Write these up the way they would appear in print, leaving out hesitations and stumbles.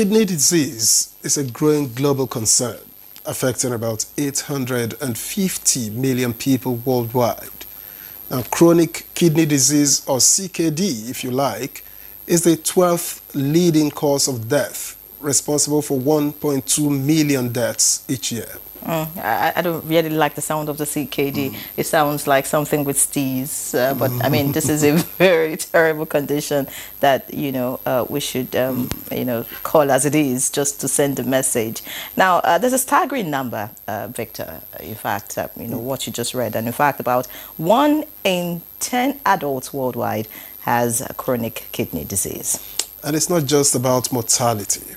Kidney disease is a growing global concern, affecting about 850 million people worldwide. Now, chronic kidney disease, or CKD, if you like, is the 12th leading cause of death, responsible for 1.2 million deaths each year. I don't really like the sound of the CKD. It sounds like something with stees. But I mean, this is a very terrible condition that, we should, call as it is, just to send a message. Now, there's a staggering number, Victor, in fact, what you just read. And in fact, about 1 in 10 adults worldwide has chronic kidney disease. And it's not just about mortality.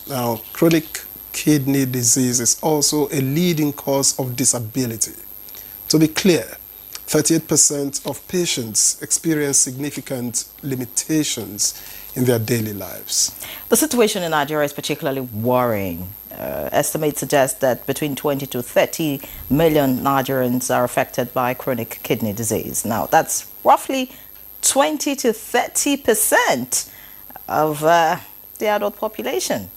Now, chronic kidney disease is also a leading cause of disability. To be clear, 38% of patients experience significant limitations in their daily lives. The situation in Nigeria is particularly worrying. Estimates suggest that between 20 to 30 million Nigerians are affected by chronic kidney disease. Now, that's roughly 20 to 30% of the adult population.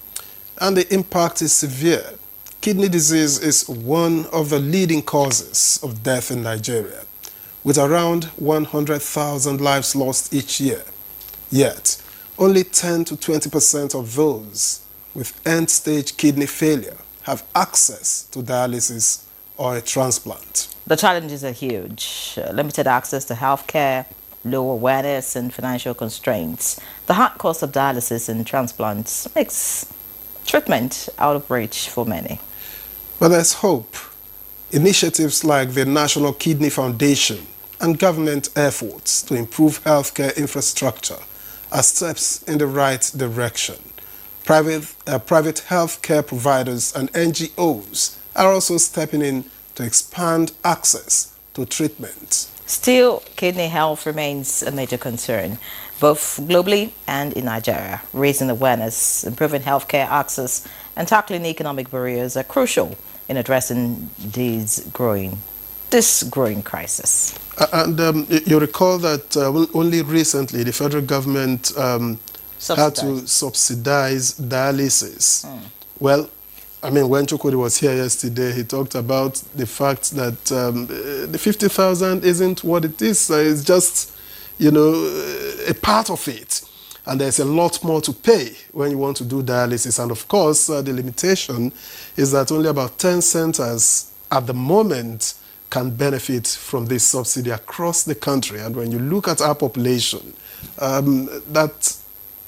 And the impact is severe. Kidney disease is one of the leading causes of death in Nigeria, with around 100,000 lives lost each year. Yet, only 10 to 20% of those with end-stage kidney failure have access to dialysis or a transplant. The challenges are huge. Limited access to healthcare, low awareness, and financial constraints. The high cost of dialysis and transplants makes treatment out of reach for many. But there's hope. Initiatives like the National Kidney Foundation and government efforts to improve healthcare infrastructure are steps in the right direction. Private healthcare providers and NGOs are also stepping in to expand access to treatment. Still, kidney health remains a major concern, both globally and in Nigeria. Raising awareness, improving healthcare access, and tackling economic barriers are crucial in addressing this growing crisis. You recall that only recently the federal government had to subsidize dialysis. Well, I mean, when Chukwudi was here yesterday, he talked about the fact that the 50,000 isn't what it is. It's just, a part of it. And there's a lot more to pay when you want to do dialysis. And of course, the limitation is that only about 10 centers at the moment can benefit from this subsidy across the country. And when you look at our population, that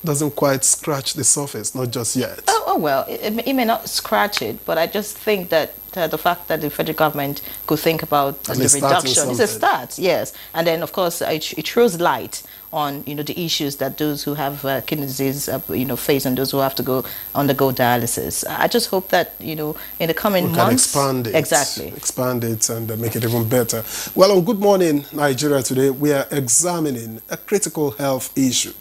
doesn't quite scratch the surface, not just yet. Oh well, it may not scratch it, but I just think that the fact that the federal government could think about the reduction is a start, yes. And then, of course, it throws light on, the issues that those who have kidney disease, face, and those who have to undergo dialysis. I just hope that, in the coming months... expand it. Exactly. Expand it and make it even better. Well, on Good Morning Nigeria today, we are examining a critical health issue.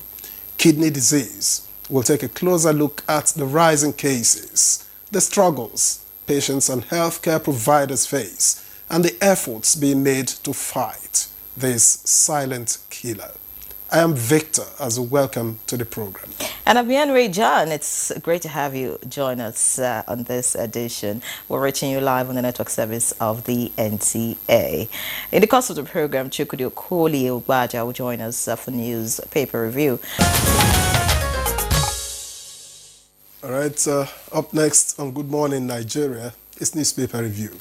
Kidney disease. We'll take a closer look at the rising cases, the struggles patients and healthcare providers face, and the efforts being made to fight this silent killer. I am Victor, as welcome to the program. And I'm Ray John. It's great to have you join us on this edition. We're reaching you live on the network service of the NTA. In the course of the program, Chukwudi Okolie-Ugbaja will join us for newspaper review. All right, up next on Good Morning Nigeria is newspaper review.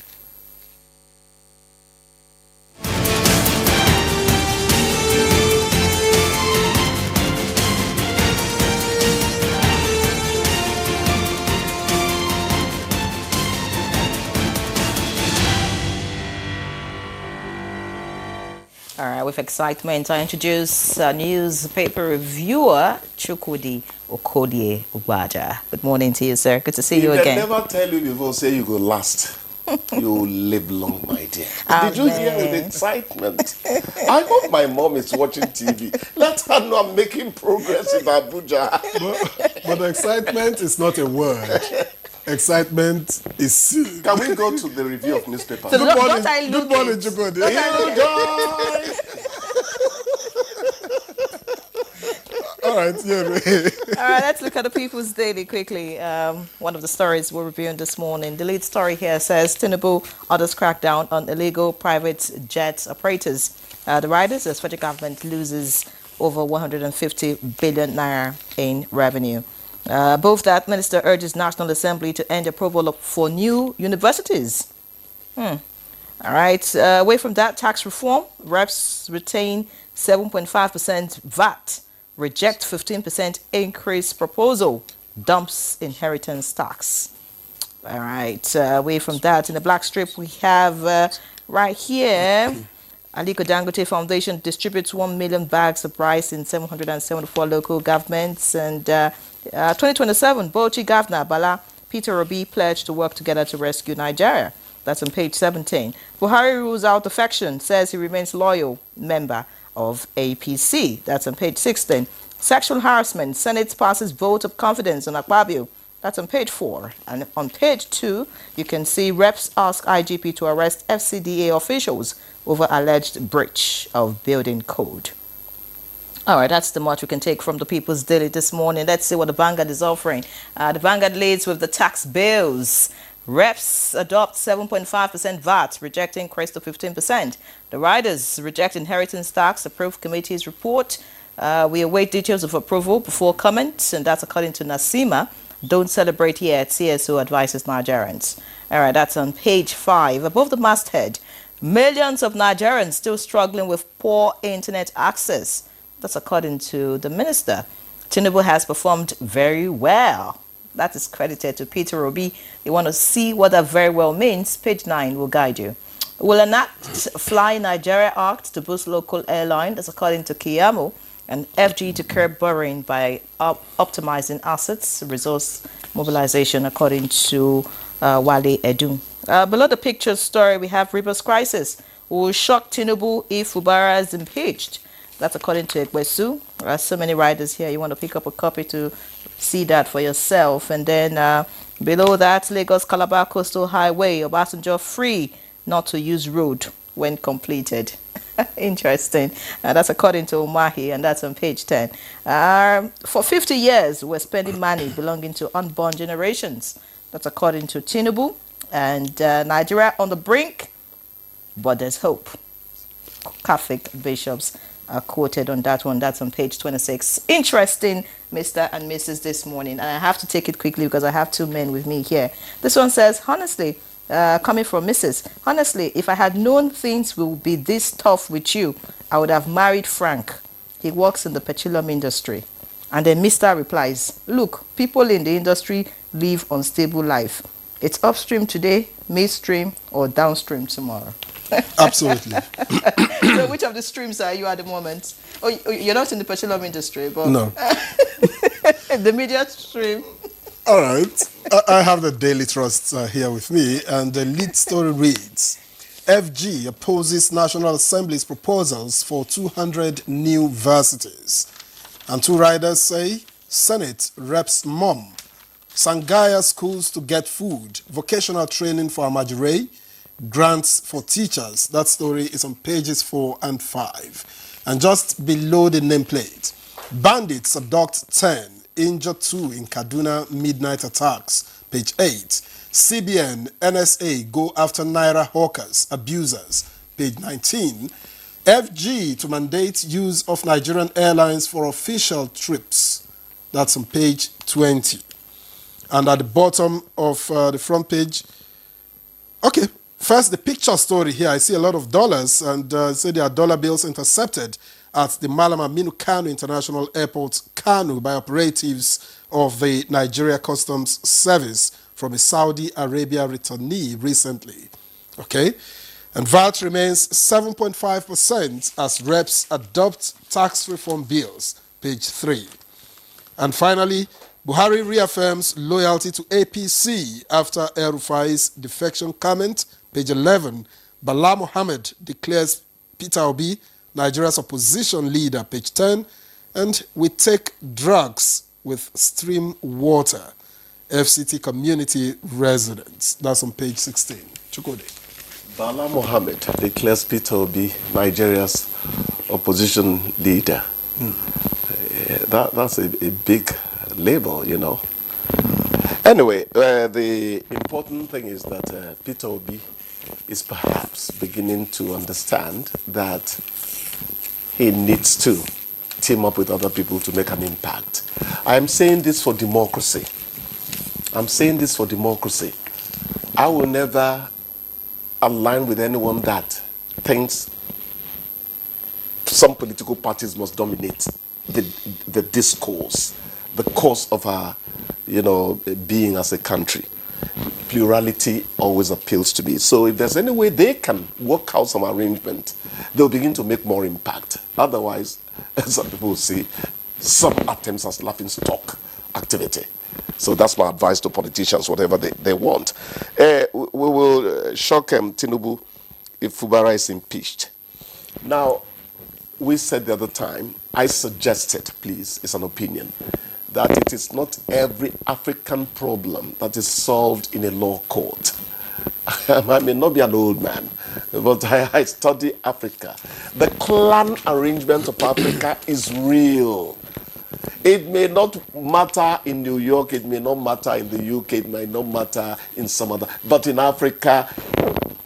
All right, with excitement, I introduce newspaper reviewer Chukwudi Okolie-Ugbaja. Good morning to you, sir. Good to see you again. I never tell you before, say you go last. You live long, my dear. Did you hear with excitement? I hope my mom is watching TV. Let her know I'm making progress in Abuja. But excitement is not a word. Excitement is seen. Can we go to the review of newspapers? So good morning, Chukwudi. All right, yeah. right, let's look at the People's Daily quickly. One of the stories we're reviewing this morning. The lead story here says Tinubu orders crackdown on illegal private jet operators. The riders, as federal government loses over 150 billion naira in revenue. Above that, Minister urges National Assembly to end approval for new universities. All right. Away from that, tax reform. Reps retain 7.5% VAT. Reject 15% increase proposal. Dumps inheritance tax. All right. Away from that, in the black strip, we have right here, Aliko Dangote Foundation distributes 1 million bags of rice in 774 local governments. And 2027, Bauchi Governor Bala Peter Obi pledged to work together to rescue Nigeria. That's on page 17. Buhari rules out defection, says he remains loyal member of APC. That's on page 16. Sexual harassment, Senate passes vote of confidence on Akpabio. That's on page 4. And on page 2, you can see reps ask IGP to arrest FCDA officials over alleged breach of building code. All right, that's the much we can take from the People's Daily this morning. Let's see what the Vanguard is offering. The Vanguard leads with the tax bills. Reps adopt 7.5% VAT, rejecting increase to 15%. The riders reject inheritance tax, approved committee's report. We await details of approval before comment, and that's according to Nasima. Don't celebrate yet, CSO advises Nigerians. All right, that's on page 5. Above the masthead, millions of Nigerians still struggling with poor internet access. That's according to the minister. Tinubu has performed very well. That is credited to Peter Obi. You want to see what that very well means? Page 9 will guide you. Will enact Fly Nigeria Act to boost local airline. That's according to Kiyamo. And FG to curb borrowing by optimizing assets, resource mobilization, according to Wale Edun. Below the picture story, we have Rivers crisis. Will shock Tinubu if Fubara is impeached. That's according to Ekwesu. There are so many riders here. You want to pick up a copy to see that for yourself. And then below that, Lagos Calabar Coastal Highway, Obasanjo free not to use road when completed. Interesting. That's according to Umahi, and that's on page 10. For 50 years, we're spending money belonging to unborn generations. That's according to Tinubu. And Nigeria on the brink, but there's hope. Catholic bishops are quoted on that one. That's on page 26. Interesting, Mr. and Mrs. this morning. And I have to take it quickly because I have two men with me here. This one says, honestly, coming from Mrs. Honestly, if I had known things would be this tough with you, I would have married Frank. He works in the petroleum industry. And then Mr. replies, look, people in the industry live unstable life. It's upstream today, midstream, or downstream tomorrow. Absolutely. So which of the streams are you at the moment? Oh, you're not in the petroleum industry, but... No. The media stream. All right. I have the Daily Trust here with me, and the lead story reads, FG opposes National Assembly's proposals for 200 new varsities. And two riders say, Senate reps mom. Sangaya schools to get food. Vocational training for Amajire. Grants for teachers. That story is on pages 4 and 5. And just below the nameplate, bandits abduct 10, injure 2 in Kaduna midnight attacks. Page 8. CBN, NSA go after Naira hawkers, abusers. Page 19. FG to mandate use of Nigerian airlines for official trips. That's on page 20. And at the bottom of the front page, okay, first the picture story here. I see a lot of dollars, and say there are dollar bills intercepted at the Malam Aminu Kano International Airport, Kano, by operatives of the Nigeria Customs Service from a Saudi Arabia returnee recently. Okay, and VAT remains 7.5% as reps adopt tax reform bills. Page 3. And finally, Buhari reaffirms loyalty to APC after El Rufai's defection comment. Page 11. Bala Mohammed declares Peter Obi Nigeria's opposition leader. Page 10. And we take drugs with stream water. FCT community residents. That's on page 16. Chukode. Bala Mohammed declares Peter Obi Nigeria's opposition leader. That's a big labor, you know. Anyway, the important thing is that Peter Obi is perhaps beginning to understand that he needs to team up with other people to make an impact. I am saying this for democracy. I'm saying this for democracy. I will never align with anyone that thinks some political parties must dominate the discourse, the course of our, being as a country. Plurality always appeals to me. So if there's any way they can work out some arrangement, they'll begin to make more impact. Otherwise, some people will see some attempts as laughing stock activity. So that's my advice to politicians, whatever they want. We will shock Tinubu if Fubara is impeached. Now, we said the other time, I suggested, please, it's an opinion, that it is not every African problem that is solved in a law court. I may not be an old man, but I study Africa. The clan arrangement of Africa is real. It may not matter in New York, it may not matter in the UK, it may not matter in some other, but in Africa,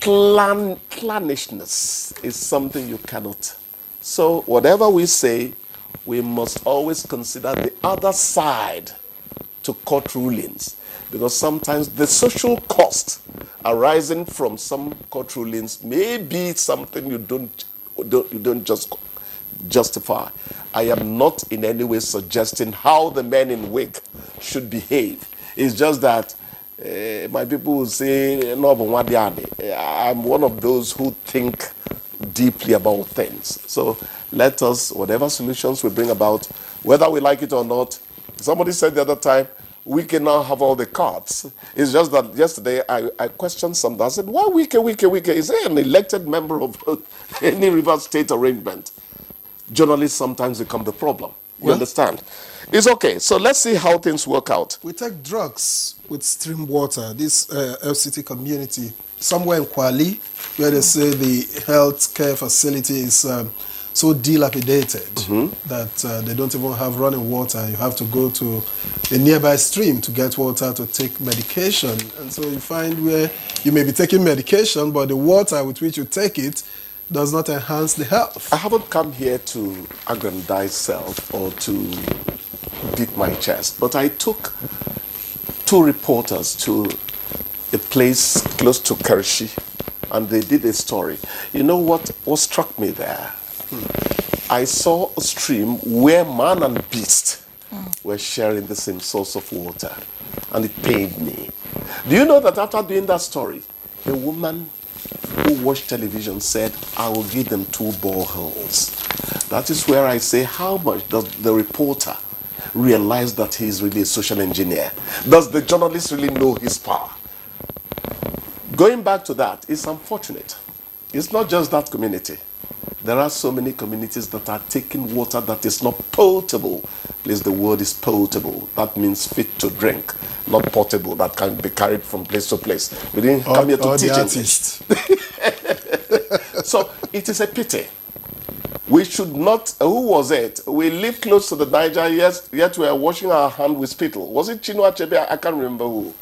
clannishness is something you cannot. So whatever we say, we must always consider the other side to court rulings, because sometimes the social cost arising from some court rulings may be something you don't just justify. I am not in any way suggesting how the men in wig should behave. It's just that my people will say, no, I'm one of those who think deeply about things. So let us, whatever solutions we bring about, whether we like it or not, somebody said the other time, we can now have all the cards. It's just that yesterday I questioned something. I said, why Wike? Is there an elected member of any River State arrangement? Journalists sometimes become the problem. You understand? It's okay. So let's see how things work out. We take drugs with stream water. This FCT community, somewhere in Kwali, where they say the health care facility is so dilapidated that they don't even have running water. You have to go to a nearby stream to get water to take medication. And so you find where you may be taking medication, but the water with which you take it does not enhance the health. I haven't come here to aggrandize self or to beat my chest, but I took two reporters to a place close to Kershi, and they did a story. You know what struck me there? I saw a stream where man and beast were sharing the same source of water, and it pained me. Do you know that after doing that story, a woman who watched television said, I will give them 2 boreholes. That is where I say, how much does the reporter realize that he is really a social engineer? Does the journalist really know his power? Going back to that, it's unfortunate. It's not just that community. There are so many communities that are taking water that is not potable. Please, the word is potable. That means fit to drink, not portable, that can be carried from place to place. We didn't come here to teach English. So it is a pity. We should not, who was it? We live close to the Niger, yet we are washing our hand with spittle. Was it Chinua Achebe? I can't remember who.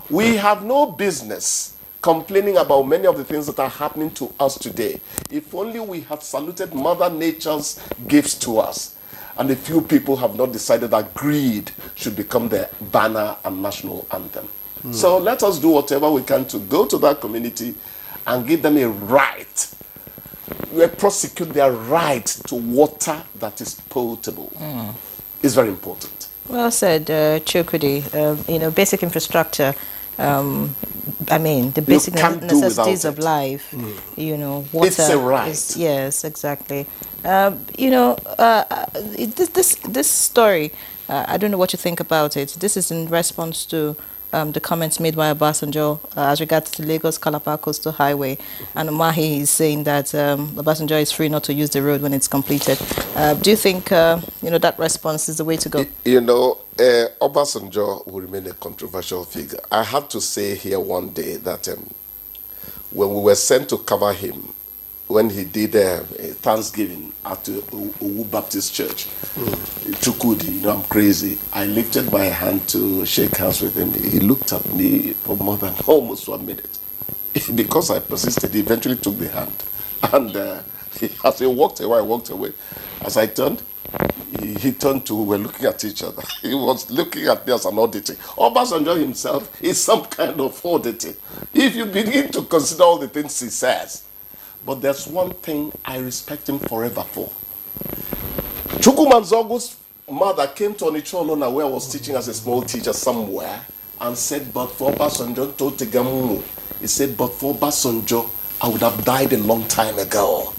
We have no business complaining about many of the things that are happening to us today. If only we had saluted Mother Nature's gifts to us. And a few people have not decided that greed should become their banner and national anthem. So let us do whatever we can to go to that community and give them a right. We prosecute their right to water that is potable. It's very important. Well said, Chukudi. Basic infrastructure. I mean, the basic necessities of life. Water. It's a right. Yes, exactly. This story, I don't know what you think about it. This is in response to the comments made by Obasanjo as regards to Lagos Calabar Coastal Highway, and Mahi is saying that Obasanjo is free not to use the road when it's completed. Do you think that response is the way to go? Obasanjo will remain a controversial figure. I had to say here one day that when we were sent to cover him when he did Thanksgiving at the Owu Baptist Church. Chukudi, I'm crazy. I lifted my hand to shake hands with him. He looked at me for more than almost 1 minute. Because I persisted, he eventually took the hand. And as he walked away, I walked away. As I turned, he turned to, we were looking at each other. He was looking at me as an auditor. Obasanjo himself is some kind of auditor. If you begin to consider all the things he says. But there's one thing I respect him forever for. Chukwumanzogu's mother came to Onitsha where I was teaching as a small teacher somewhere and said, but for Obasanjo, he said, but for Obasanjo, I would have died a long time ago.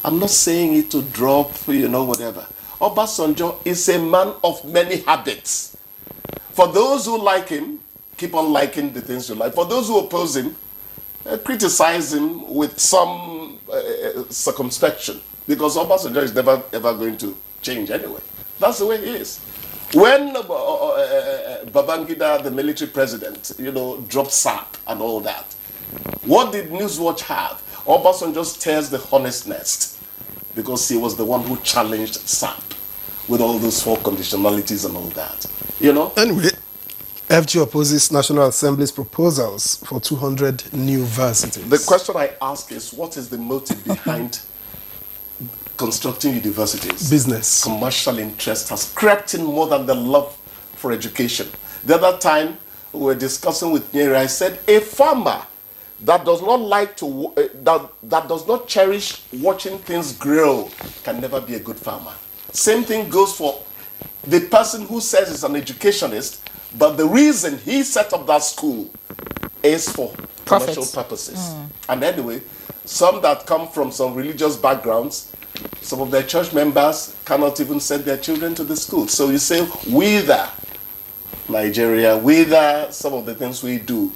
I'm not saying it to drop, whatever. Obasanjo is a man of many habits. For those who like him, keep on liking the things you like. For those who oppose him, criticize him with some circumspection. Because Obasanjo is never ever going to change anyway. That's the way he is. When Babangida, the military president, dropped SAP and all that, what did Newswatch have? Obasanjo tears the honest nest because he was the one who challenged SAP with all those 4 conditionalities and all that. Anyway, FG opposes National Assembly's proposals for 200 new varsities. The question I ask is, what is the motive behind constructing universities? Business. Commercial interest has crept in more than the love for education. The other time we were discussing with Nyeri, I said, a farmer that does not like to, that does not cherish watching things grow can never be a good farmer. Same thing goes for the person who says he's an educationist, but the reason he set up that school is for commercial purposes. And anyway, some that come from some religious backgrounds, some of their church members cannot even send their children to the school. So you say, whether Nigeria, whether some of the things we do,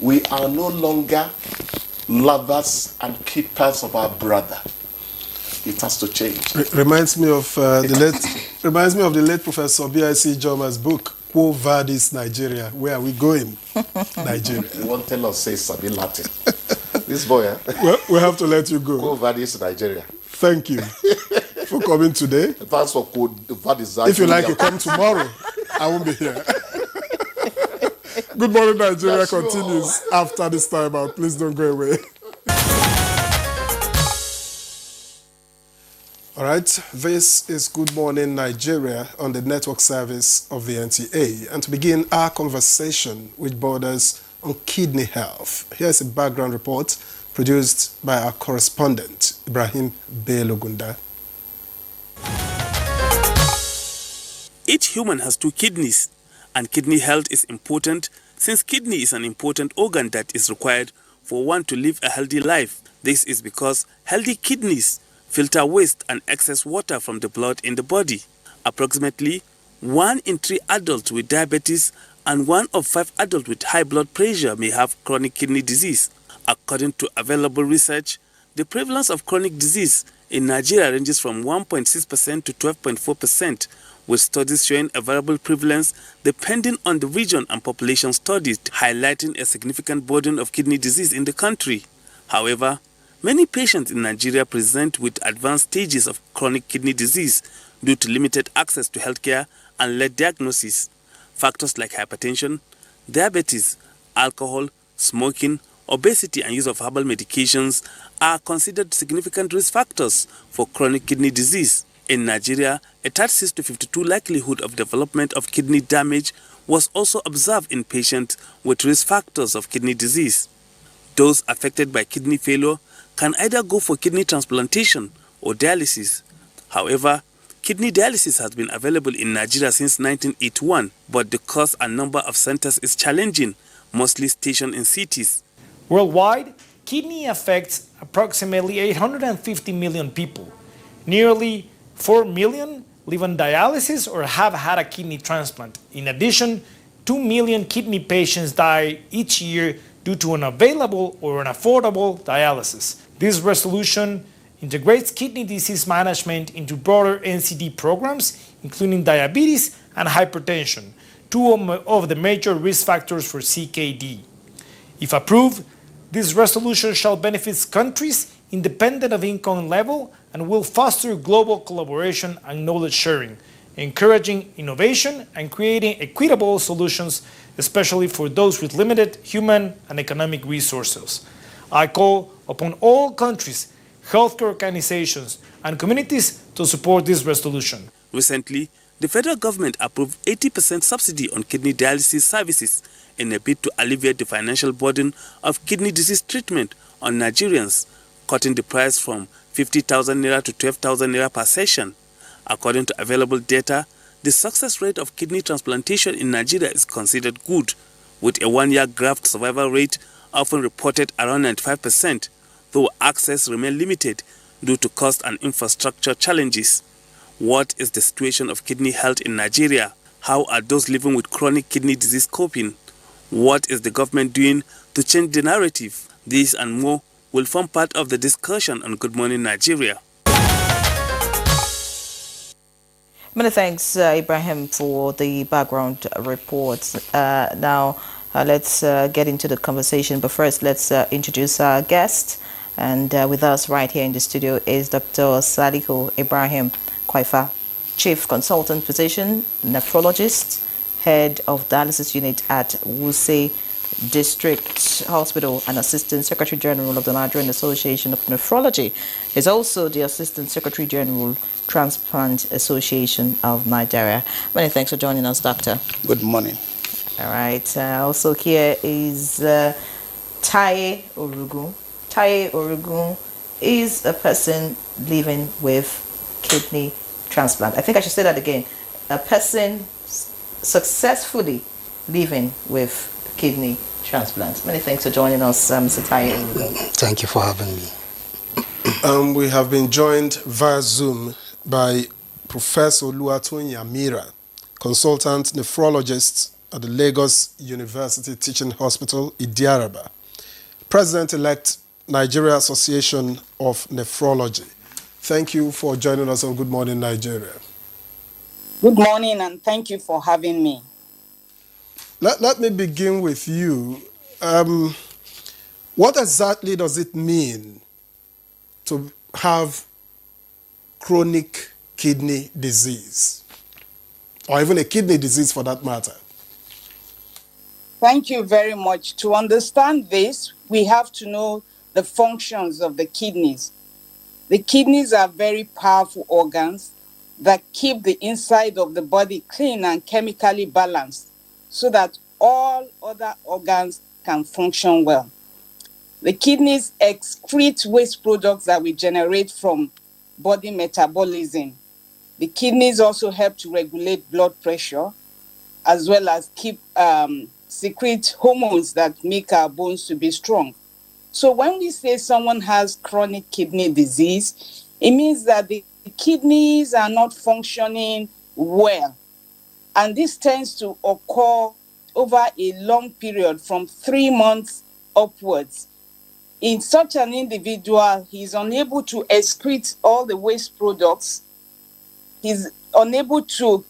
we are no longer lovers and keepers of our brother. It has to change. Reminds me of the late Professor B.I.C. Joma's book, Quo Vadis Nigeria? Where are we going? Nigeria. You won't tell us, say Sabi Latin. This boy, Well, we have to let you go. Quo Vadis Nigeria. Thank you for coming today. Thanks for Quo Vadis. If you like, you come tomorrow. I won't be here. Good Morning Nigeria continues after this time out. Please don't go away. All right, this is Good Morning Nigeria on the network service of the NTA. And to begin our conversation, which borders on kidney health, here's a background report produced by our correspondent, Ibrahim Belogunda. Each human has 2 kidneys, and kidney health is important since kidney is an important organ that is required for one to live a healthy life. This is because healthy kidneys filter waste and excess water from the blood in the body. Approximately 1 in 3 adults with diabetes and 1 of 5 adults with high blood pressure may have chronic kidney disease. According to available research, the prevalence of chronic disease in Nigeria ranges from 1.6% to 12.4%, with studies showing a variable prevalence depending on the region and population studied, highlighting a significant burden of kidney disease in the country. However, many patients in Nigeria present with advanced stages of chronic kidney disease due to limited access to healthcare and late diagnosis. Factors like hypertension, diabetes, alcohol, smoking, obesity and use of herbal medications are considered significant risk factors for chronic kidney disease. In Nigeria, a 36 to 52 likelihood of development of kidney damage was also observed in patients with risk factors of kidney disease. Those affected by kidney failure can either go for kidney transplantation or dialysis. However, kidney dialysis has been available in Nigeria since 1981, but the cost and number of centers is challenging, mostly stationed in cities. Worldwide, kidney affects approximately 850 million people. Nearly 4 million live on dialysis or have had a kidney transplant. In addition, 2 million kidney patients die each year due to unavailable or unaffordable dialysis. This resolution integrates kidney disease management into broader NCD programs, including diabetes and hypertension, 2 of the major risk factors for CKD. If approved, this resolution shall benefit countries independent of income level, and will foster global collaboration and knowledge sharing, encouraging innovation and creating equitable solutions, especially for those with limited human and economic resources. I call upon all countries, healthcare organizations, and communities to support this resolution. Recently, the federal government approved 80% subsidy on kidney dialysis services in a bid to alleviate the financial burden of kidney disease treatment on Nigerians, cutting the price from 50,000 naira to 12,000 naira per session. According to available data, the success rate of kidney transplantation in Nigeria is considered good, with a one-year graft survival rate often reported around 95%, though access remains limited due to cost and infrastructure challenges. What is the situation of kidney health in Nigeria? How are those living with chronic kidney disease coping? What is the government doing to change the narrative? These and more will form part of the discussion on Good Morning Nigeria. Many thanks, Ibrahim, for the background report. Now, let's get into the conversation. But first, let's introduce our guest. And with us right here in the studio is Dr. Salihu Ibrahim Kwaifa, Chief Consultant Physician, Nephrologist, Head of Dialysis Unit at Wuse District Hospital, and Assistant Secretary General of the Nigerian Association of Nephrology. Is also the Assistant Secretary General, Transplant Association of Nigeria. Many thanks for joining us, Doctor. Good morning. All right. Also here is Taye Orugun. Taye Orugun is a person living with kidney transplant. I think I should say that again. A person successfully living with kidney transplant. Many thanks for joining us, Mr. Taye Orugun. Thank you for having me. We have been joined via Zoom by Professor Oluwatoyin Amira, consultant nephrologist at the Lagos University Teaching Hospital, Idiaraba, President-elect Nigeria Association of Nephrology. Thank you for joining us on Good Morning Nigeria. Good morning, and thank you for having me. Let me begin with you. What exactly does it mean to have chronic kidney disease, or even a kidney disease for that matter? Thank you very much. To understand this, we have to know the functions of the kidneys. The kidneys are very powerful organs that keep the inside of the body clean and chemically balanced so that all other organs can function well. The kidneys excrete waste products that we generate from body metabolism. The kidneys also help to regulate blood pressure, as well as secrete hormones that make our bones to be strong. So when we say someone has chronic kidney disease, it means that the kidneys are not functioning well. And this tends to occur over a long period from 3 months upwards. In such an individual, he's unable to excrete all the waste products. He's unable to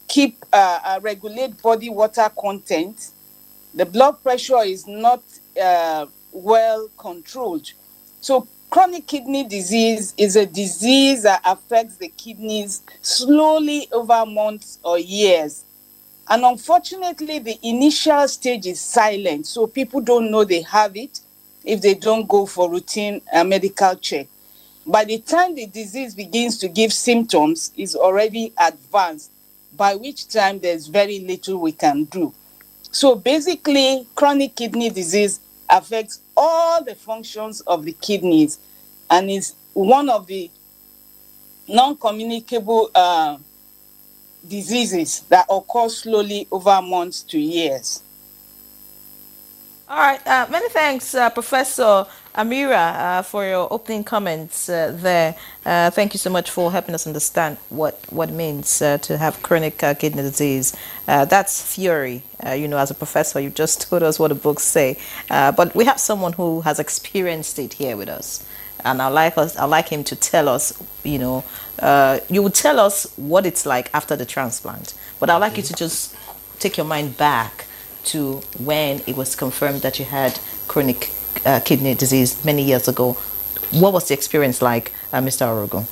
regulate body water content. The blood pressure is not well controlled. So chronic kidney disease is a disease that affects the kidneys slowly over months or years. And unfortunately, the initial stage is silent. So people don't know they have it if they don't go for routine medical check. By the time the disease begins to give symptoms, it's already advanced, by which time there's very little we can do. So basically, chronic kidney disease affects all the functions of the kidneys and is one of the non-communicable diseases that occur slowly over months to years. All right. Many thanks, Professor Amira, for your opening comments there. Thank you so much for helping us understand what it means to have chronic kidney disease. That's theory. As a professor, you just told us what the books say. But we have someone who has experienced it here with us. And I'd like him to tell us, you would tell us what it's like after the transplant. But I'd like you to just take your mind back to when it was confirmed that you had chronic kidney disease many years ago. What was the experience like, Mr. Orogun?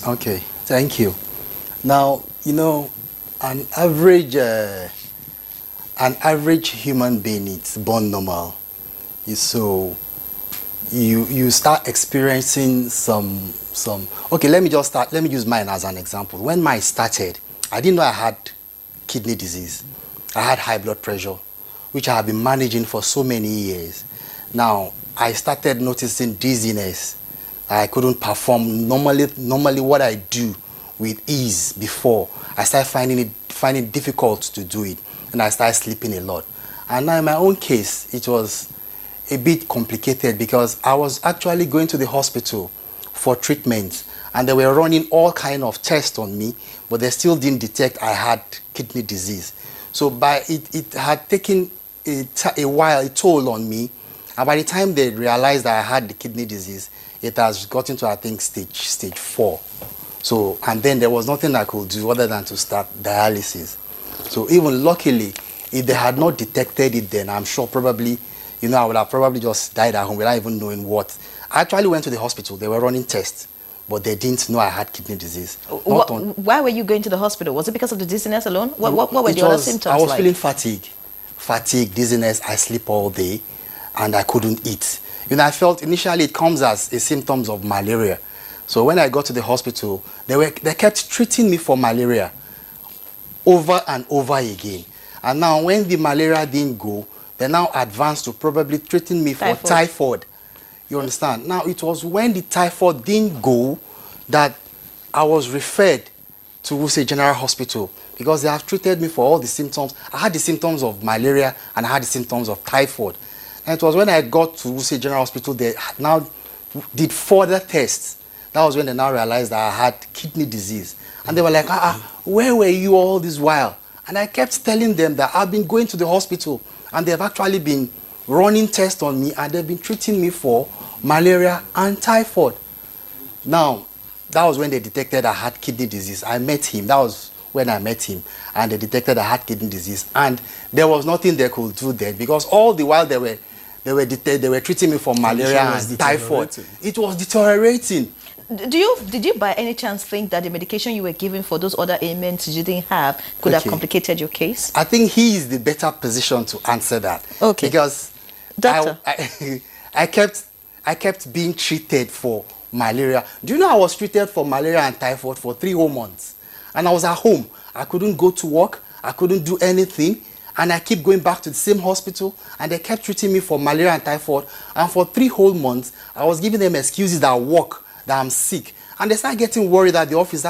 Okay, thank you. Now, an average human being is born normal. So you start experiencing some. Okay, let me use mine as an example. When mine started, I didn't know I had kidney disease. I had high blood pressure, which I have been managing for so many years. Now, I started noticing dizziness. I couldn't perform normally what I do with ease before. I started finding it difficult to do it, and I started sleeping a lot. And now in my own case, it was a bit complicated because I was actually going to the hospital for treatment, and they were running all kind of tests on me, but they still didn't detect I had kidney disease. So it had taken a while, a toll on me, and by the time they realized that I had the kidney disease, it has gotten to, I think, stage 4. So, and then there was nothing I could do other than to start dialysis. So even luckily, if they had not detected it then, I'm sure probably, I would have probably just died at home without even knowing what. I actually went to the hospital. They were running tests, but they didn't know I had kidney disease. Why were you going to the hospital? Was it because of the dizziness alone? What were the other symptoms like? I was feeling fatigue, dizziness. I sleep all day, and I couldn't eat. I felt initially it comes as a symptoms of malaria. So when I got to the hospital, they kept treating me for malaria over and over again. And now when the malaria didn't go, they now advanced to probably treating me for typhoid. You understand? Now it was when the typhoid didn't go that I was referred to Wuse General Hospital because they have treated me for all the symptoms. I had the symptoms of malaria and I had the symptoms of typhoid. And it was when I got to Wuse General Hospital, they now did further tests. That was when they now realized that I had kidney disease. And they were like, where were you all this while? And I kept telling them that I've been going to the hospital and they've actually been running tests on me and they've been treating me for malaria and typhoid. Now, that was when they detected I had kidney disease. I met him. That was when I met him. And they detected I had kidney disease. And there was nothing they could do then because all the while they were treating me for malaria and typhoid. It was deteriorating. Did you by any chance think that the medication you were given for those other ailments you didn't have could have complicated your case? I think he is the better position to answer that. Okay. Because Doctor. I kept being treated for malaria. Do you know I was treated for malaria and typhoid for 3 whole months? And I was at home. I couldn't go to work. I couldn't do anything. And I keep going back to the same hospital. And they kept treating me for malaria and typhoid. And for 3 whole months, I was giving them excuses that work, that I'm sick. And they started getting worried at the office.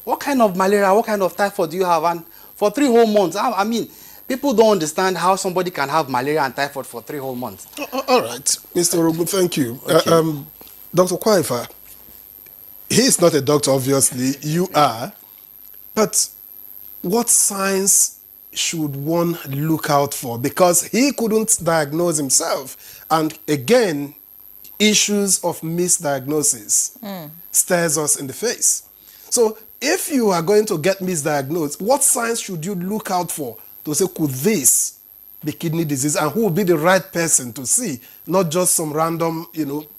What kind of malaria, what kind of typhoid do you have? And for 3 whole months, I mean, people don't understand how somebody can have malaria and typhoid for 3 whole months. All right, Mr. Orogun, thank you. Okay. Dr. Kwaifa, he is not a doctor, obviously. You are. But what signs should one look out for? Because he couldn't diagnose himself. And again, issues of misdiagnosis stares us in the face. So if you are going to get misdiagnosed, what signs should you look out for to say, could this be kidney disease? And who would be the right person to see, not just some random,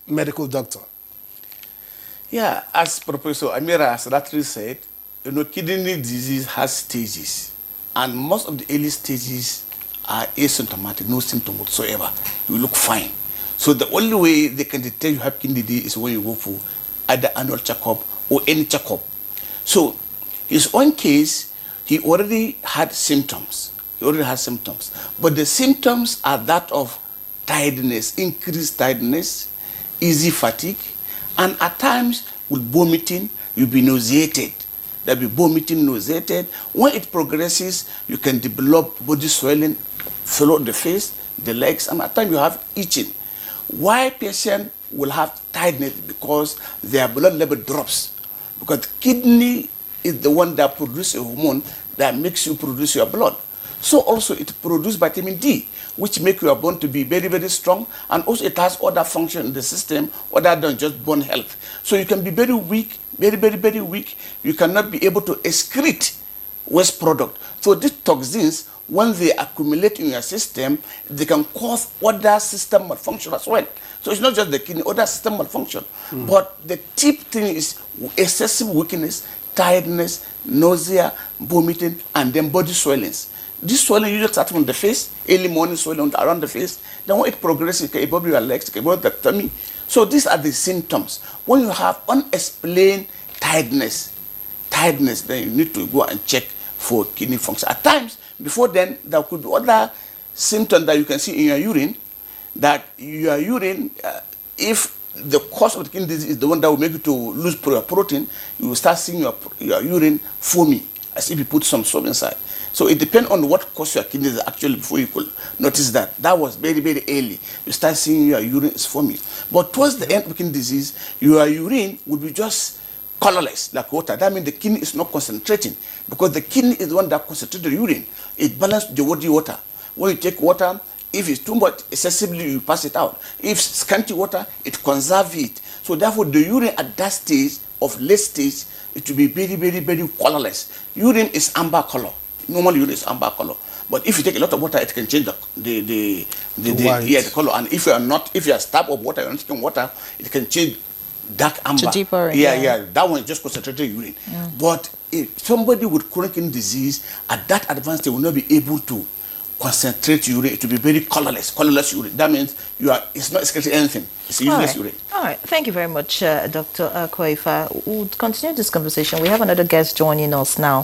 medical doctor? Yeah, as Professor Amira has rightly said, kidney disease has stages. And most of the early stages are asymptomatic, no symptom whatsoever. You look fine. So the only way they can detect you have kidney disease is when you go for either annual checkup or any checkup. So his own case, he already had symptoms. But the symptoms are that of tiredness, increased tiredness, easy fatigue, and at times with vomiting, you'll be nauseated. There'll be vomiting, nauseated. When it progresses, you can develop body swelling throughout the face, the legs, and at times you have itching. Why patient will have tiredness? Because their blood level drops. Because kidney is the one that produces a hormone that makes you produce your blood. So also it produces vitamin D, which makes your bone to be very, very strong. And also it has other functions in the system other than just bone health. So you can be very weak, very, very, very weak. You cannot be able to excrete waste product. So these toxins when they accumulate in your system, they can cause other system malfunction as well. So it's not just the kidney, other system malfunction. But the tip thing is excessive weakness, tiredness, nausea, vomiting, and then body swellings. This swelling usually starts on the face, early morning swelling around the face. Then when it progresses, it can involve your legs, it can involve the tummy. So these are the symptoms. When you have unexplained tiredness, then you need to go and check for kidney function. At times, before then, there could be other symptoms that you can see in your urine, that your urine, if the cause of the kidney disease is the one that will make you to lose protein, you will start seeing your urine foamy, as if you put some soap inside. So it depends on what caused your kidneys actually before you could notice that. That was very, very early. You start seeing your urine is foamy. But towards the end of kidney disease, your urine would be just colorless, like water. That means the kidney is not concentrating, because the kidney is the one that concentrates the urine. It balances the body water. When you take water, if it's too much excessively, you pass it out. If scanty water, it conserves it. So therefore, the urine at that stage, of late stage, it will be very, very, very colorless. Urine is amber color. Normal urine is amber color. But if you take a lot of water, it can change the color. And if you are starved of water, you're not taking water, it can change dark amber. To deeper. Yeah. That one is just concentrated urine. But if somebody with chronic kidney disease at that advanced stage will not be able to concentrate urine, it will be very colorless urine. That means it's not excreting anything. It's useless urine. All right. Thank you very much, Dr. Koifa. We'll continue this conversation. We have another guest joining us now.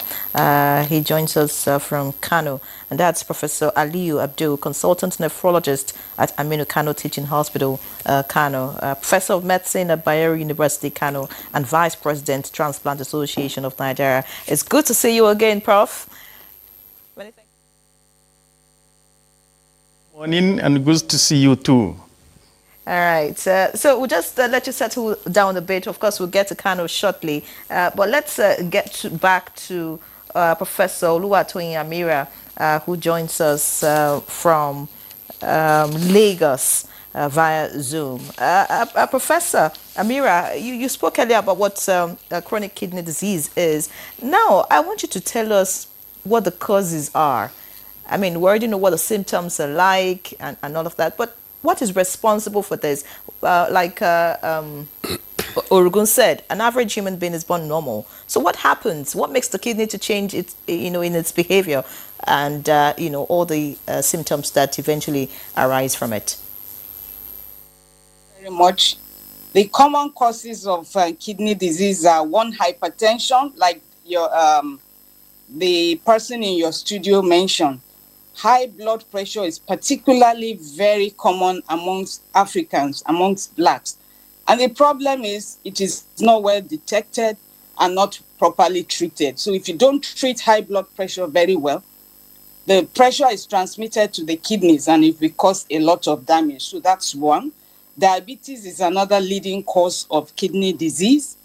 He joins us from Kano, and that's Professor Aliyu Abdul, consultant nephrologist at Aminu Kano Teaching Hospital, Kano, Professor of Medicine at Bayero University, Kano, and Vice President, Transplant Association of Nigeria. It's good to see you again, Prof. Many thanks. Morning, and good to see you too. All right. So we'll just let you settle down a bit. Of course, we'll get to Kano shortly. But let's back to Professor Oluwatoyin Amira, who joins us from Lagos via Zoom. Professor Amira, you spoke earlier about what chronic kidney disease is. Now, I want you to tell us what the causes are. I mean, we already know what the symptoms are like and all of that, but what is responsible for this? Like Orugun said, an average human being is born normal. So what happens? What makes the kidney to change its, in its behavior, and all the symptoms that eventually arise from it? Very much. The common causes of kidney disease are one, hypertension, like the person in your studio mentioned. High blood pressure is particularly very common amongst Africans, amongst blacks. And the problem is it is not well detected and not properly treated. So if you don't treat high blood pressure very well, the pressure is transmitted to the kidneys and it will cause a lot of damage. So that's one. Diabetes is another leading cause of kidney disease.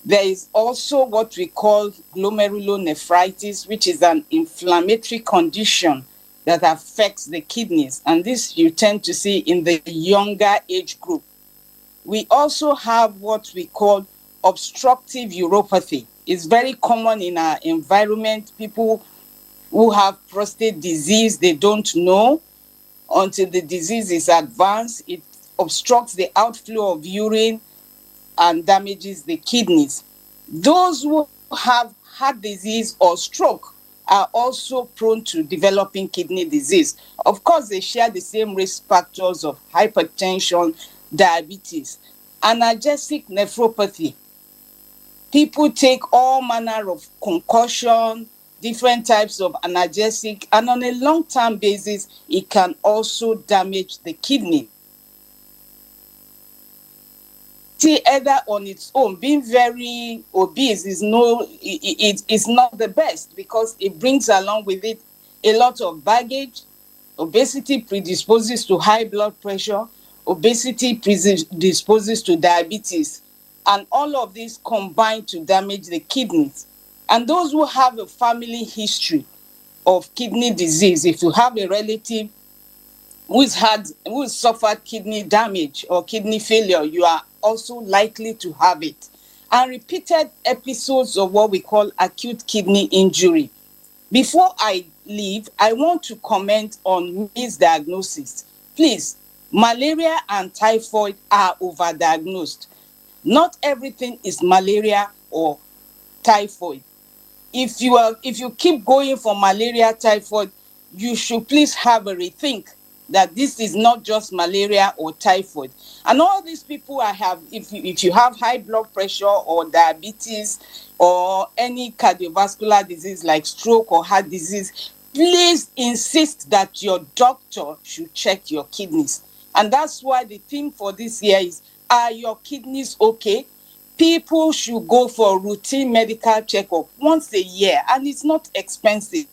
There is also what we call glomerulonephritis, which is an inflammatory condition that affects the kidneys. And this you tend to see in the younger age group. We also have what we call obstructive uropathy. It's very common in our environment. People who have prostate disease, they don't know until the disease is advanced. It obstructs the outflow of urine and damages the kidneys. Those who have heart disease or stroke are also prone to developing kidney disease. Of course, they share the same risk factors of hypertension, diabetes, analgesic nephropathy. People take all manner of concussion, different types of analgesic, and on a long-term basis, it can also damage the kidney. Either on its own, being very obese is not the best, because it brings along with it a lot of baggage. Obesity predisposes to high blood pressure. Obesity predisposes to diabetes. And all of these combine to damage the kidneys. And those who have a family history of kidney disease, if you have a relative who's suffered kidney damage or kidney failure, you are also likely to have it. And repeated episodes of what we call acute kidney injury. Before I leave, I want to comment on misdiagnosis. Please, malaria and typhoid are overdiagnosed. Not everything is malaria or typhoid. If you keep going for malaria, typhoid, you should please have a rethink that this is not just malaria or typhoid. And all these people if you have high blood pressure or diabetes or any cardiovascular disease like stroke or heart disease, please insist that your doctor should check your kidneys. And that's why the theme for this year is, are your kidneys okay? People should go for routine medical checkup once a year, and it's not expensive.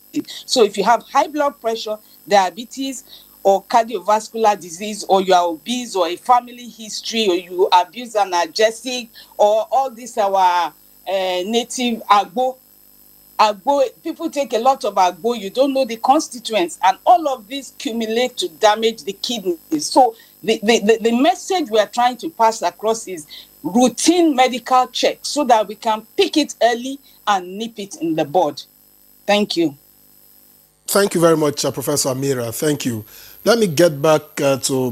So if you have high blood pressure, diabetes, or cardiovascular disease, or you are obese, or a family history, or you abuse analgesic, or all this our native agbo, people take a lot of agbo, you don't know the constituents, and all of these accumulate to damage the kidneys. So the message we are trying to pass across is routine medical check so that we can pick it early and nip it in the bud. Thank you. Thank you very much, Professor Amira. Thank you. Let me get back to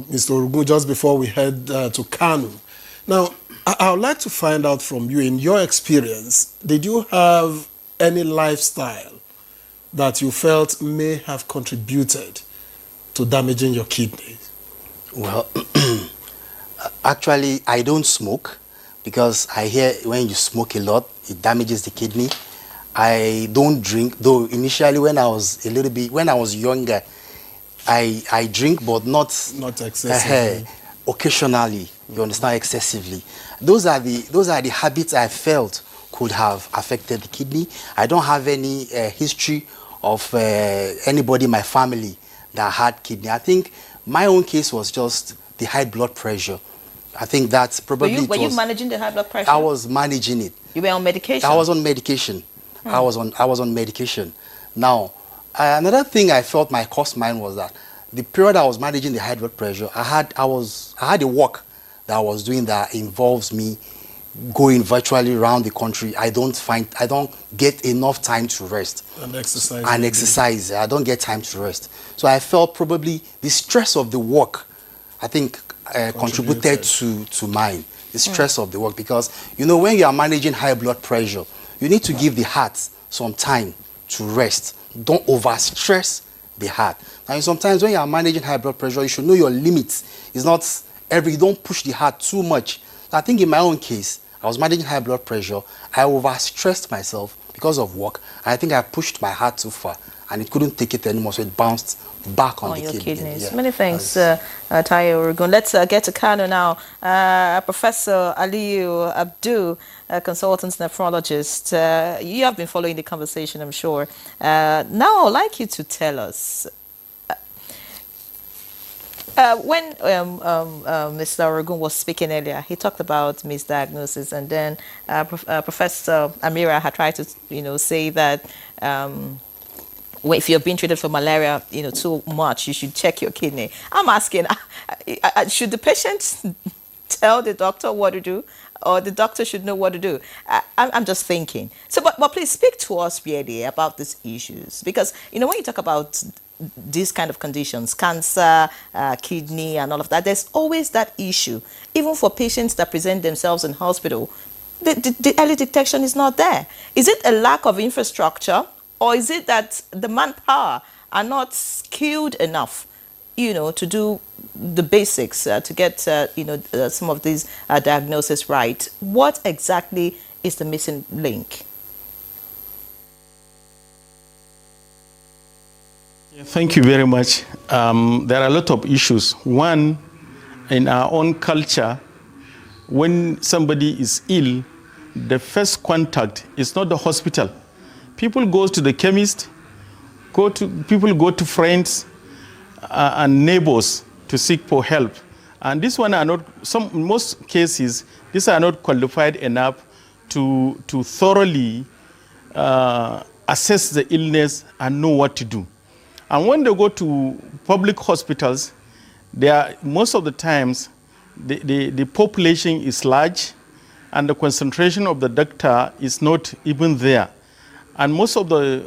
Mr. Orugun just before we head to Kanu. Now, I would like to find out from you, in your experience, did you have any lifestyle that you felt may have contributed to damaging your kidneys? Well, actually, I don't smoke because I hear when you smoke a lot, it damages the kidney. I don't drink, though initially when I was younger, I drink, but not excessively. Occasionally, you understand, excessively. Those are the habits I felt could have affected the kidney. I don't have any history of anybody in my family that had kidney. I think my own case was just the high blood pressure. I think that's probably. Were you managing the high blood pressure? I was managing it. You were on medication? I was on medication. I was on medication. Now, another thing I felt my cost mine was that the period I was managing the high blood pressure, I had a work that I was doing that involves me going virtually around the country. I don't get enough time to rest. And exercise. I don't get time to rest. So I felt probably the stress of the work, I think, contributed to mine. The stress of the work, because when you are managing high blood pressure, you need to give the heart some time to rest. Don't overstress the heart. Now, sometimes when you are managing high blood pressure, you should know your limits. It's not you don't push the heart too much. I think in my own case, I was managing high blood pressure. I overstressed myself because of work. I think I pushed my heart too far, and it couldn't take it anymore, so it bounced back on the your kidneys. Yeah. Many thanks, Tayo Orugun. Let's get to Kano now. Professor Aliyu Abdu, consultant nephrologist. You have been following the conversation, I'm sure. Now I'd like you to tell us, when Mr. Orugun was speaking earlier, he talked about misdiagnosis, and then Professor Amira had tried to, say that if you're being treated for malaria, too much, you should check your kidney. I'm asking, should the patient tell the doctor what to do, or the doctor should know what to do? I'm just thinking. So, but please speak to us really about these issues, because when you talk about these kind of conditions, cancer, kidney, and all of that, there's always that issue. Even for patients that present themselves in hospital, the early detection is not there. Is it a lack of infrastructure, or is it that the manpower are not skilled enough, to do the basics, to get, some of these diagnoses right? What exactly is the missing link? Thank you very much. There are a lot of issues. One, in our own culture, when somebody is ill, the first contact is not the hospital. People go to the chemist, people go to friends and neighbors to seek for help. And this one are not, in most cases, these are not qualified enough to thoroughly assess the illness and know what to do. And when they go to public hospitals, most of the times, the population is large, and the concentration of the doctor is not even there. And most of the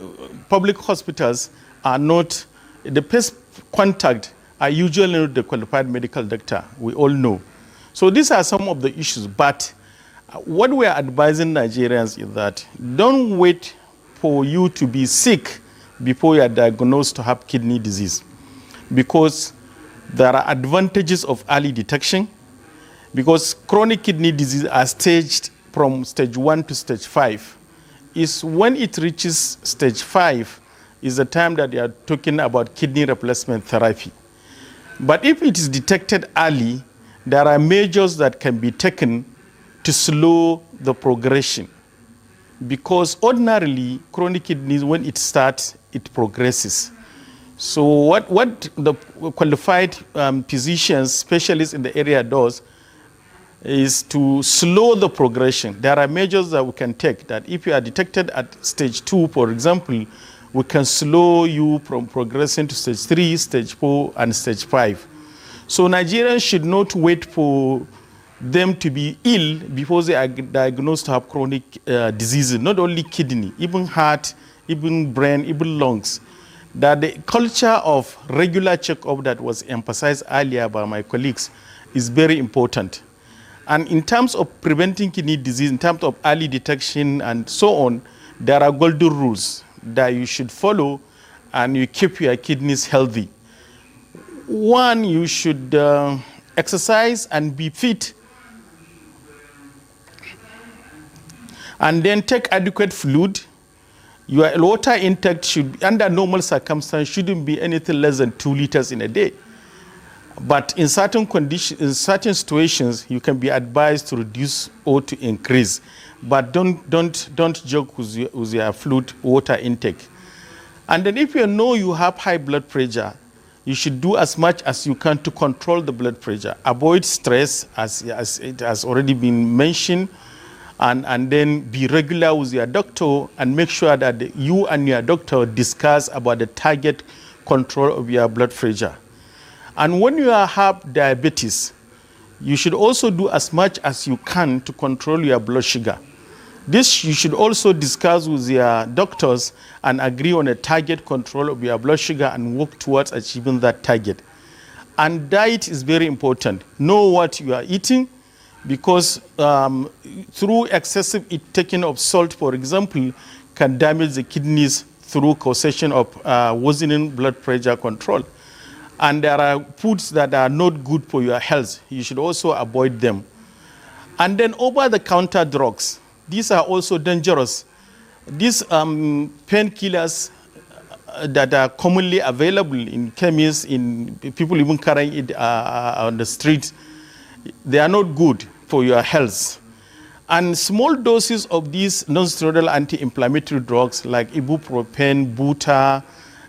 public hospitals are not, the first contact are usually not the qualified medical doctor, we all know. So these are some of the issues, but what we are advising Nigerians is that don't wait for you to be sick before you are diagnosed to have kidney disease, because there are advantages of early detection, because chronic kidney disease are staged from stage 1 to stage 5. Is when it reaches stage 5 is the time that you are talking about kidney replacement therapy. But if it is detected early, there are measures that can be taken to slow the progression. Because ordinarily, chronic kidneys, when it starts, it progresses. So what the qualified physicians, specialists in the area does is to slow the progression. There are measures that we can take that if you are detected at stage 2, for example, we can slow you from progressing to stage 3, stage 4, and stage 5. So Nigerians should not wait for them to be ill before they are diagnosed to have chronic diseases, not only kidney, even heart, even brain, even lungs. That the culture of regular checkup that was emphasized earlier by my colleagues is very important. And in terms of preventing kidney disease, in terms of early detection and so on, there are golden rules that you should follow and you keep your kidneys healthy. One, you should exercise and be fit. And then take adequate fluid. Your water intake should, under normal circumstances, shouldn't be anything less than 2 liters in a day. But in certain conditions, in certain situations, you can be advised to reduce or to increase. But don't joke with your fluid water intake. And then if you know you have high blood pressure, you should do as much as you can to control the blood pressure. Avoid stress, as it has already been mentioned, and then be regular with your doctor and make sure that you and your doctor discuss about the target control of your blood pressure. And when you have diabetes, you should also do as much as you can to control your blood sugar. This you should also discuss with your doctors and agree on a target control of your blood sugar and work towards achieving that target. And diet is very important. Know what you are eating, because through excessive taking of salt, for example, can damage the kidneys through causation of worsening blood pressure control. And there are foods that are not good for your health. You should also avoid them. And then over-the-counter drugs. These are also dangerous. These painkillers that are commonly available in chemists, in people even carrying it on the street, they are not good for your health. And small doses of these non-steroidal anti-inflammatory drugs like ibuprofen, buta,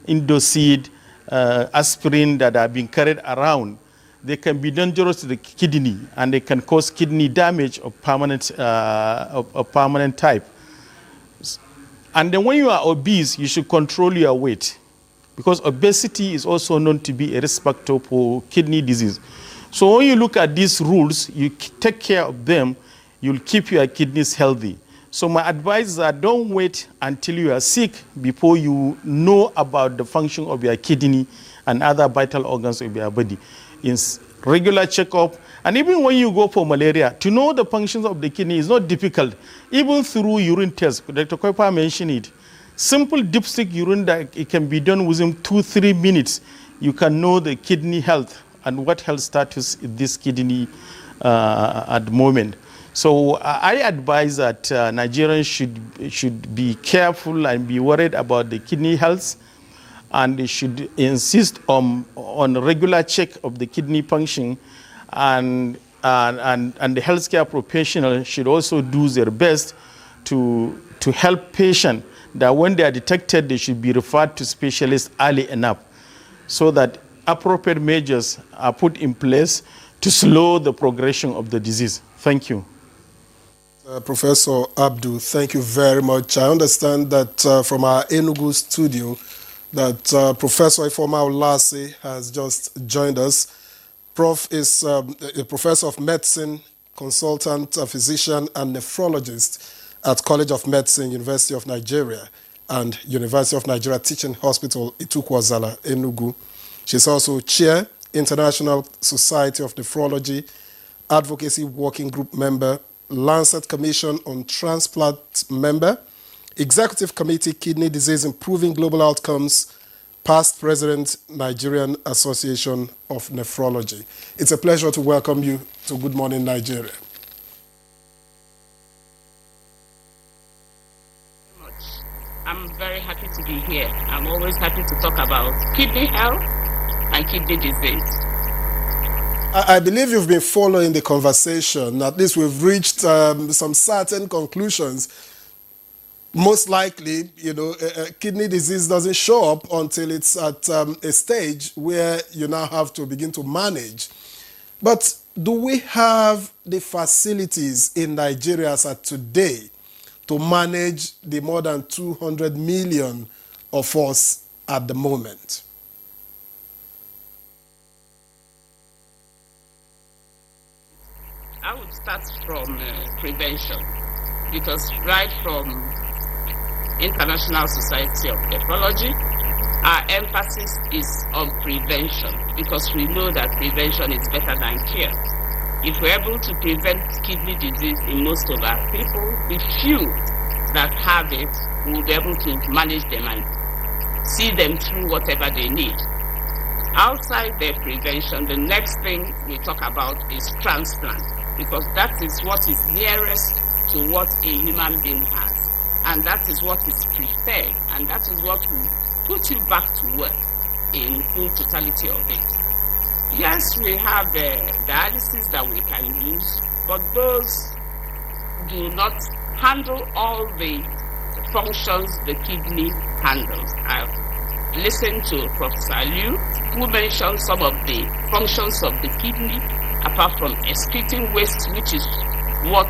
Indoseed, aspirin that are being carried around, they can be dangerous to the kidney and they can cause kidney damage of permanent type. And then when you are obese, you should control your weight, because obesity is also known to be a risk factor for kidney disease. So when you look at these rules, you take care of them, you'll keep your kidneys healthy. So my advice is that don't wait until you are sick before you know about the function of your kidney and other vital organs of your body. In regular checkup, and even when you go for malaria, to know the functions of the kidney is not difficult. Even through urine tests, Dr. Koipa mentioned it. Simple dipstick urine that it can be done within 2-3 minutes. You can know the kidney health and what health status is this kidney at the moment. So I advise that Nigerians should be careful and be worried about the kidney health, and they should insist on regular check of the kidney function, and the healthcare professionals should also do their best to help patients that when they are detected, they should be referred to specialists early enough so that appropriate measures are put in place to slow the progression of the disease. Thank you. Professor Abdul, thank you very much. I understand that from our Enugu studio that Professor Ifeoma Olase has just joined us. Prof is a professor of medicine, consultant, a physician, and nephrologist at College of Medicine, University of Nigeria. and University of Nigeria Teaching Hospital, Itukwazala, Enugu. She's also chair, International Society of Nephrology, Advocacy Working Group member, Lancet Commission on Transplant member, Executive Committee Kidney Disease Improving Global Outcomes, past president, Nigerian Association of Nephrology. It's a pleasure to welcome you to Good Morning Nigeria. I'm very happy to be here. I'm always happy to talk about kidney health and kidney disease. I believe you've been following the conversation. At least we've reached some certain conclusions. Most likely, kidney disease doesn't show up until it's at a stage where you now have to begin to manage. But do we have the facilities in Nigeria as at today to manage the more than 200 million of us at the moment? I would start from prevention, because right from International Society of Nephrology, our emphasis is on prevention, because we know that prevention is better than cure. If we're able to prevent kidney disease in most of our people, the few that have it, we'll be able to manage them and see them through whatever they need. Outside their prevention, the next thing we talk about is transplant, because that is what is nearest to what a human being has. And that is what is preferred, and that is what will put you back to work in full totality of it. Yes, we have dialysis that we can use, but those do not handle all the functions the kidney handles. I've listened to Professor Liu, who mentioned some of the functions of the kidney, apart from excreting waste, which is what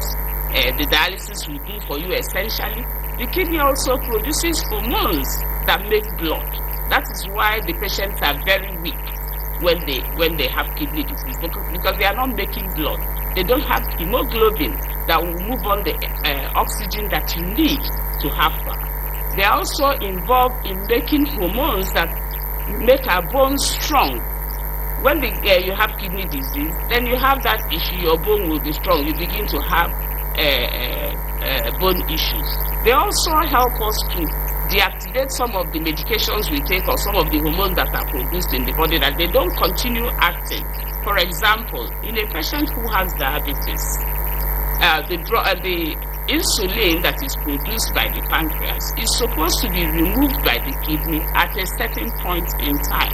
the dialysis will do for you essentially. The kidney also produces hormones that make blood. That is why the patients are very weak when they have kidney disease, because they are not making blood. They don't have hemoglobin that will move on the oxygen that you need to have power. They are also involved in making hormones that make our bones strong. When you have kidney disease, then you have that issue, your bone will be strong. You begin to have bone issues. They also help us to deactivate some of the medications we take or some of the hormones that are produced in the body, that they don't continue acting. For example, in a patient who has diabetes, the insulin that is produced by the pancreas is supposed to be removed by the kidney at a certain point in time.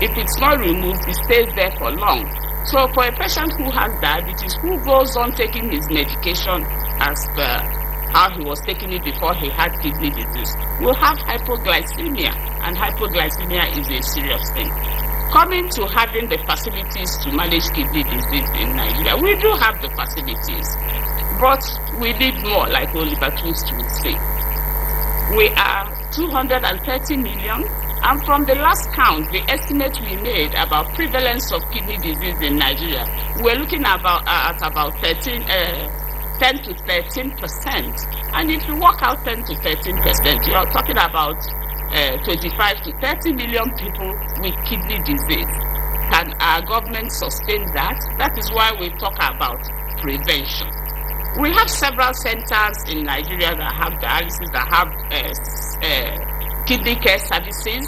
If it's not removed, it stays there for long. So for a patient who has diabetes, who goes on taking his medication as per how he was taking it before he had kidney disease, will have hypoglycemia, and hypoglycemia is a serious thing. Coming to having the facilities to manage kidney disease in Nigeria, we do have the facilities, but we need more, like Oliver Twist would say. We are 230 million, and from the last count, the estimate we made about prevalence of kidney disease in Nigeria, we're looking at about 10 to 13%. And if you work out 10 to 13%, you're talking about 25 to 30 million people with kidney disease. Can our government sustain that? That is why we talk about prevention. We have several centers in Nigeria that have dialysis, that have kidney care services.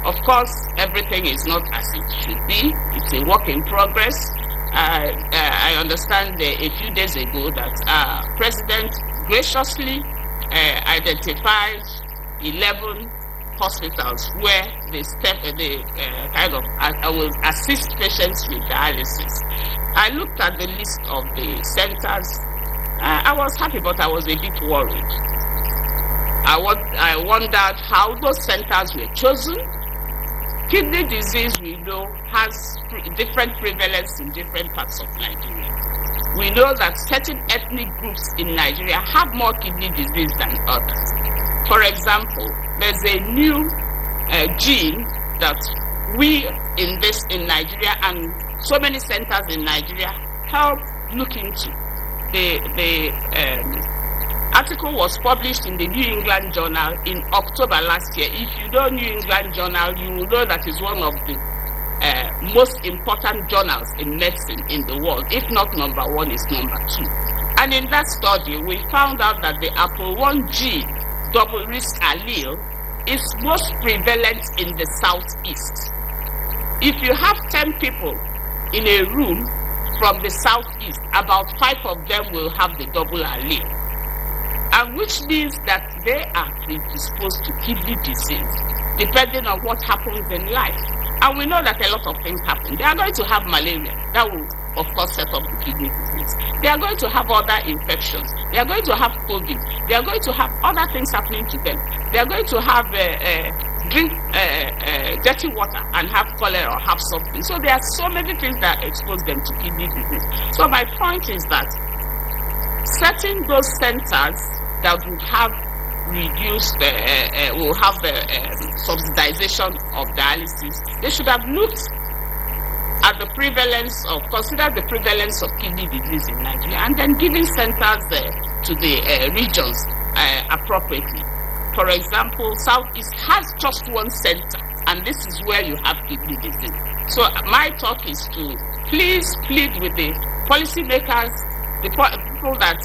Of course, everything is not as it should be. It's a work in progress. I understand a few days ago that President graciously identified 11 hospitals where they will assist patients with dialysis. I looked at the list of the centers. I was happy, but I was a bit worried. I wondered how those centers were chosen. Kidney disease, we know, has different prevalence in different parts of Nigeria. We know that certain ethnic groups in Nigeria have more kidney disease than others. For example, there's a new gene that we invest in Nigeria, and so many centers in Nigeria help look into. The article was published in the New England Journal in October last year. If you know New England Journal, you will know that it's one of the most important journals in medicine in the world. If not number one, it's number two. And in that study, we found out that the APOL1G double risk allele is most prevalent in the southeast. If you have 10 people in a room from the southeast, about 5 of them will have the double allele. And which means that they are predisposed to kidney disease, depending on what happens in life. And we know that a lot of things happen. They are going to have malaria. That will, of course, set up the kidney disease. They are going to have other infections. They are going to have COVID. They are going to have other things happening to them. They are going to have drink dirty water and have cholera or have something. So there are so many things that expose them to kidney disease. So my point is that setting those centers that would have reduced, will have the subsidization of dialysis, they should have looked at the prevalence of, consider the prevalence of kidney disease in Nigeria, and then giving centers to the regions appropriately. For example, Southeast has just one center, and this is where you have kidney disease. So my talk is to please plead with the policymakers, the people that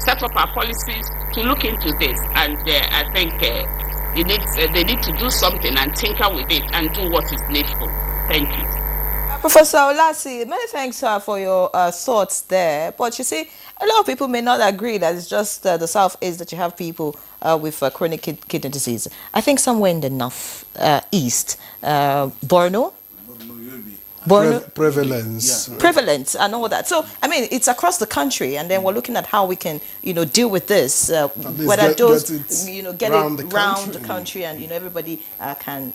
set up our policies, to look into this. And I think they need to do something and tinker with it and do what is needful. Thank you. Professor Olasi, many thanks for your thoughts there. But you see, a lot of people may not agree that it's just the southeast that you have people with chronic kidney disease. I think somewhere in the north east, Borno, prevalence. Yeah. Prevalence and all that. So, I mean, it's across the country, and then we're looking at how we can, deal with this. Whether those, get it around the country, and, everybody can,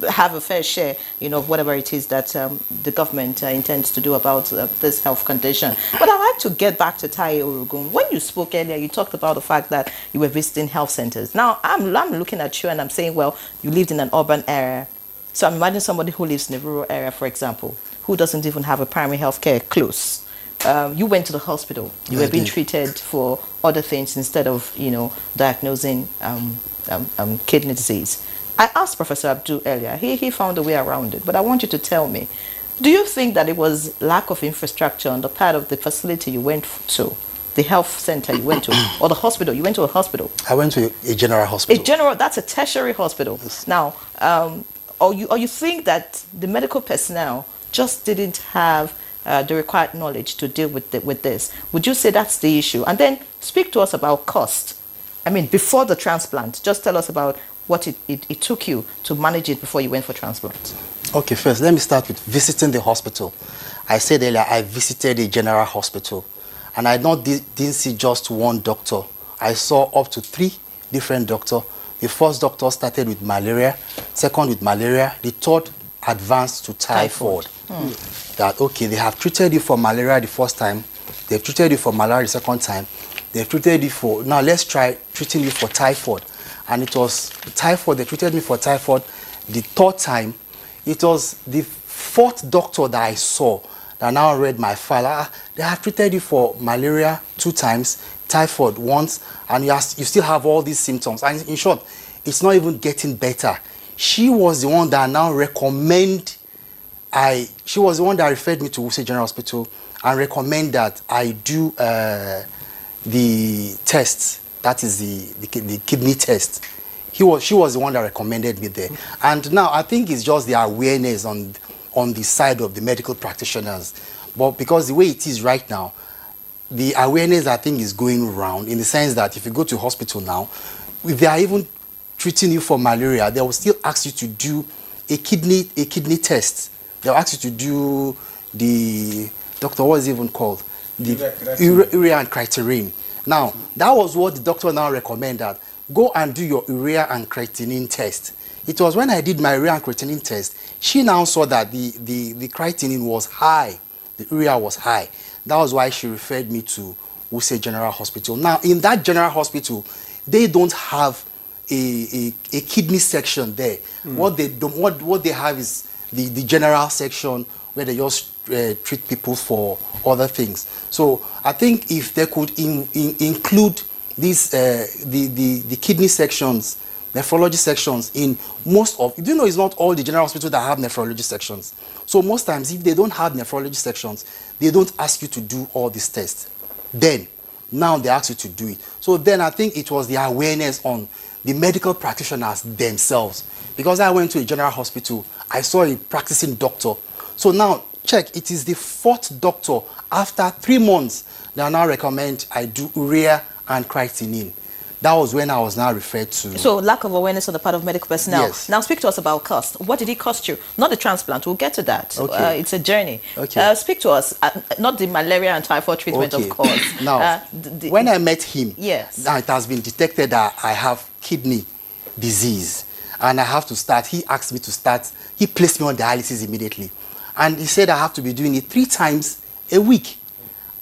have a fair share, of whatever it is that the government intends to do about this health condition. But I'd like to get back to Taye Orogun. When you spoke earlier, you talked about the fact that you were visiting health centers. Now, I'm looking at you and I'm saying, well, you lived in an urban area. So I'm imagining somebody who lives in a rural area, for example, who doesn't even have a primary health care close. You went to the hospital. You were being treated for other things instead of, diagnosing kidney disease. I asked Professor Abdul earlier. He found a way around it. But I want you to tell me, do you think that it was lack of infrastructure on the part of the facility you went to, the health center you went to, or the hospital? You went to a hospital. I went to a general hospital. That's a tertiary hospital. Yes. Now, or you think that the medical personnel just didn't have the required knowledge to deal with this? Would you say that's the issue? And then speak to us about cost. I mean, before the transplant, just tell us about what it took you to manage it before you went for transplant. Okay, first, let me start with visiting the hospital. I said earlier, I visited a general hospital, and I didn't see just one doctor. I saw up to 3 different doctors. The first doctor started with malaria, second with malaria, the third advanced to typhoid. That, okay, they have treated you for malaria the first time, they've treated you for malaria the second time, they've treated you for, now let's try treating you for typhoid. And it was typhoid, they treated me for typhoid the third time. It was the 4th doctor that I saw that now read my file. They have treated you for malaria 2 times, typhoid once, and you still have all these symptoms. And in short, it's not even getting better. She was the one that now she was the one that referred me to Wuse General Hospital and recommend that I do the test. That is the kidney test. She was the one that recommended me there. And now I think it's just the awareness on the side of the medical practitioners. But because the way it is right now, the awareness, I think, is going around in the sense that if you go to hospital now, if they are even treating you for malaria, they will still ask you to do a kidney test. They'll ask you to do what was it even called? The urea and creatinine. Now, that was what the doctor now recommended. Go and do your urea and creatinine test. It was when I did my urea and creatinine test, she now saw that the creatinine was high, the urea was high. That was why she referred me to Wuse General Hospital. Now, in that general hospital, they don't have a kidney section there. What they have is the general section where they just treat people for other things. So I think if they could include these the kidney sections, nephrology sections in most of, do you know it's not all the general hospitals that have nephrology sections. So most times if they don't have nephrology sections, they don't ask you to do all these tests. Then, now they ask you to do it. So then I think it was the awareness on the medical practitioners themselves. Because I went to a general hospital, I saw a practicing doctor. So now, check, it is the 4th doctor after 3 months that now recommend I do urea and creatinine. That was when I was now referred to. So lack of awareness on the part of medical personnel. Yes. Now speak to us about cost. What did it cost you? Not the transplant. We'll get to that. Okay. It's a journey. Okay. Speak to us. Not the malaria and typhoid treatment, Okay. of course. Now, when I met him, yes, now it has been detected that I have kidney disease, and I have to start. He asked me to start. He placed me on dialysis immediately, and he said I have to be doing it 3 times a week,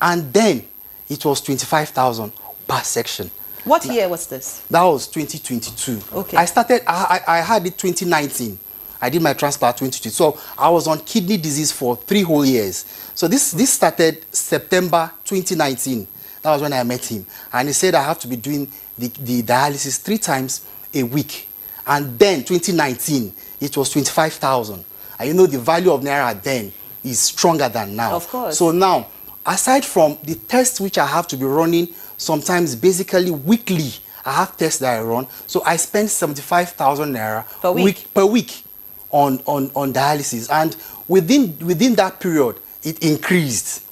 and then it was 25,000 per section. What year was this? That was 2022. Okay. I started, I had it 2019. I did my transplant 2022. So I was on kidney disease for 3 whole years. So this started September 2019. That was when I met him. And he said I have to be doing the dialysis 3 times a week. And then 2019, it was 25,000. And you know the value of Naira then is stronger than now. Of course. So now, aside from the tests which I have to be running, sometimes basically weekly, I have tests that I run. So I spend 75,000 Naira per week on dialysis. And within that period, it increased.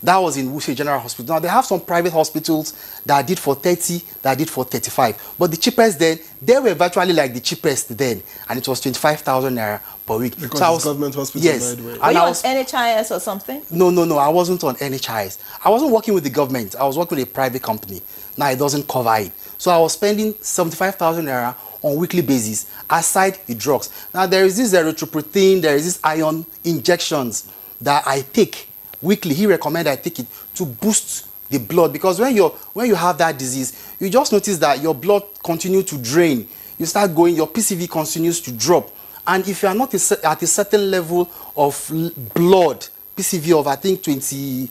That was in Wuse General Hospital. Now, they have some private hospitals that did for 30, that did for 35. But the cheapest then, they were virtually like the cheapest then. And it was 25,000 Naira per week. Because so it's government hospital, yes. by the way. Were you on NHIS or something? No, I wasn't on NHIS. I wasn't working with the government. I was working with a private company. Now, it doesn't cover it. So I was spending 75,000 Naira on weekly basis, aside the drugs. Now, there is this erythropoietin, there is this iron injections that I take weekly. He recommended I take it to boost the blood, because when you have that disease, you just notice that your blood continues to drain. You start going, your PCV continues to drop. And if you are not at a certain level of blood, PCV of I think 20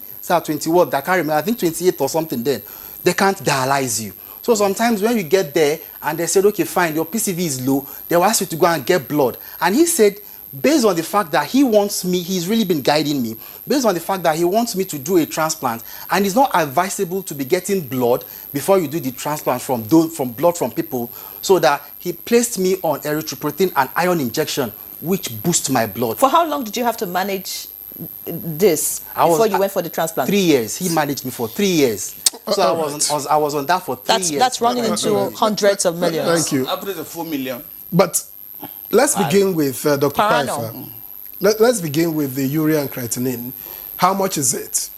what, I can't remember, I think 28 or something then, they can't dialyze you. So sometimes when you get there and they said, okay, fine, your PCV is low, they will ask you to go and get blood. And he said, based on the fact that he wants me, he's really been guiding me, based on the fact that he wants me to do a transplant, and it's not advisable to be getting blood before you do the transplant from blood from people, so that he placed me on erythropoietin and iron injection, which boosts my blood. For how long did you have to manage this before you went for the transplant? 3 years. He managed me for 3 years. So I was on that for 3 years. That's running into hundreds of millions. Thank you. Average of 4 million. But let's begin with Dr. Paifa. Let's begin with the urea and creatinine. How much is it?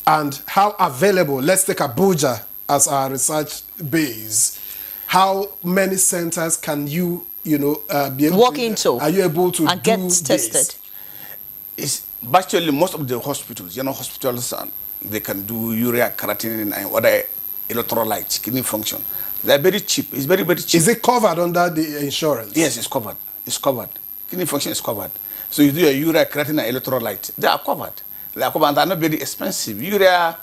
And how available? Let's take Abuja as our research base. How many centers can you be able walk to, into? Are you able to and get tested? It's virtually most of the hospitals, hospitals, they can do urea, creatinine, and other electrolytes, kidney function. They're very cheap. It's very, very cheap. Is it covered under the insurance? Yes, it's covered. It's covered. Kidney function is covered. So you do your urea, creatinine, and electrolyte. They are covered. They are covered, and they're not very expensive. Urea,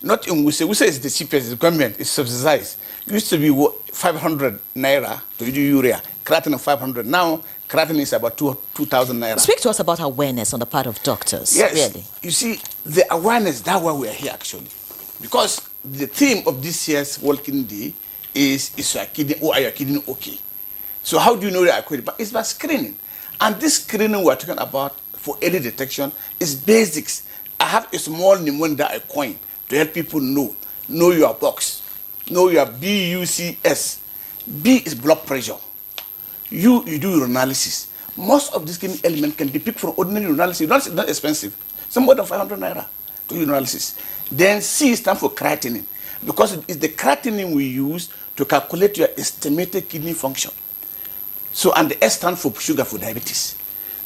not in Wuse. Wuse is the cheapest. The government is subsidized. It used to be 500 Naira to do urea. Creatinine 500. Now, creatinine is about 2,000 Naira. Speak to us about awareness on the part of doctors. Yes. Really. You see, the awareness, that's why we are here, actually. Because the theme of this year's World Kidney Day is your kidney, or are your kidney okay? So how do you know that? But it's by screening. And this screening we're talking about for early detection is basics. I have a small mnemonic that I coined to help people know your box. Know your BUCS. B is blood pressure. You do urinalysis. Most of these kidney elements can be picked from ordinary urinalysis. Urinalysis is not expensive. Some more than 500 Naira to urinalysis. Then C stands for creatinine, because it's the creatinine we use to calculate your estimated kidney function. So, and the S stands for sugar for diabetes.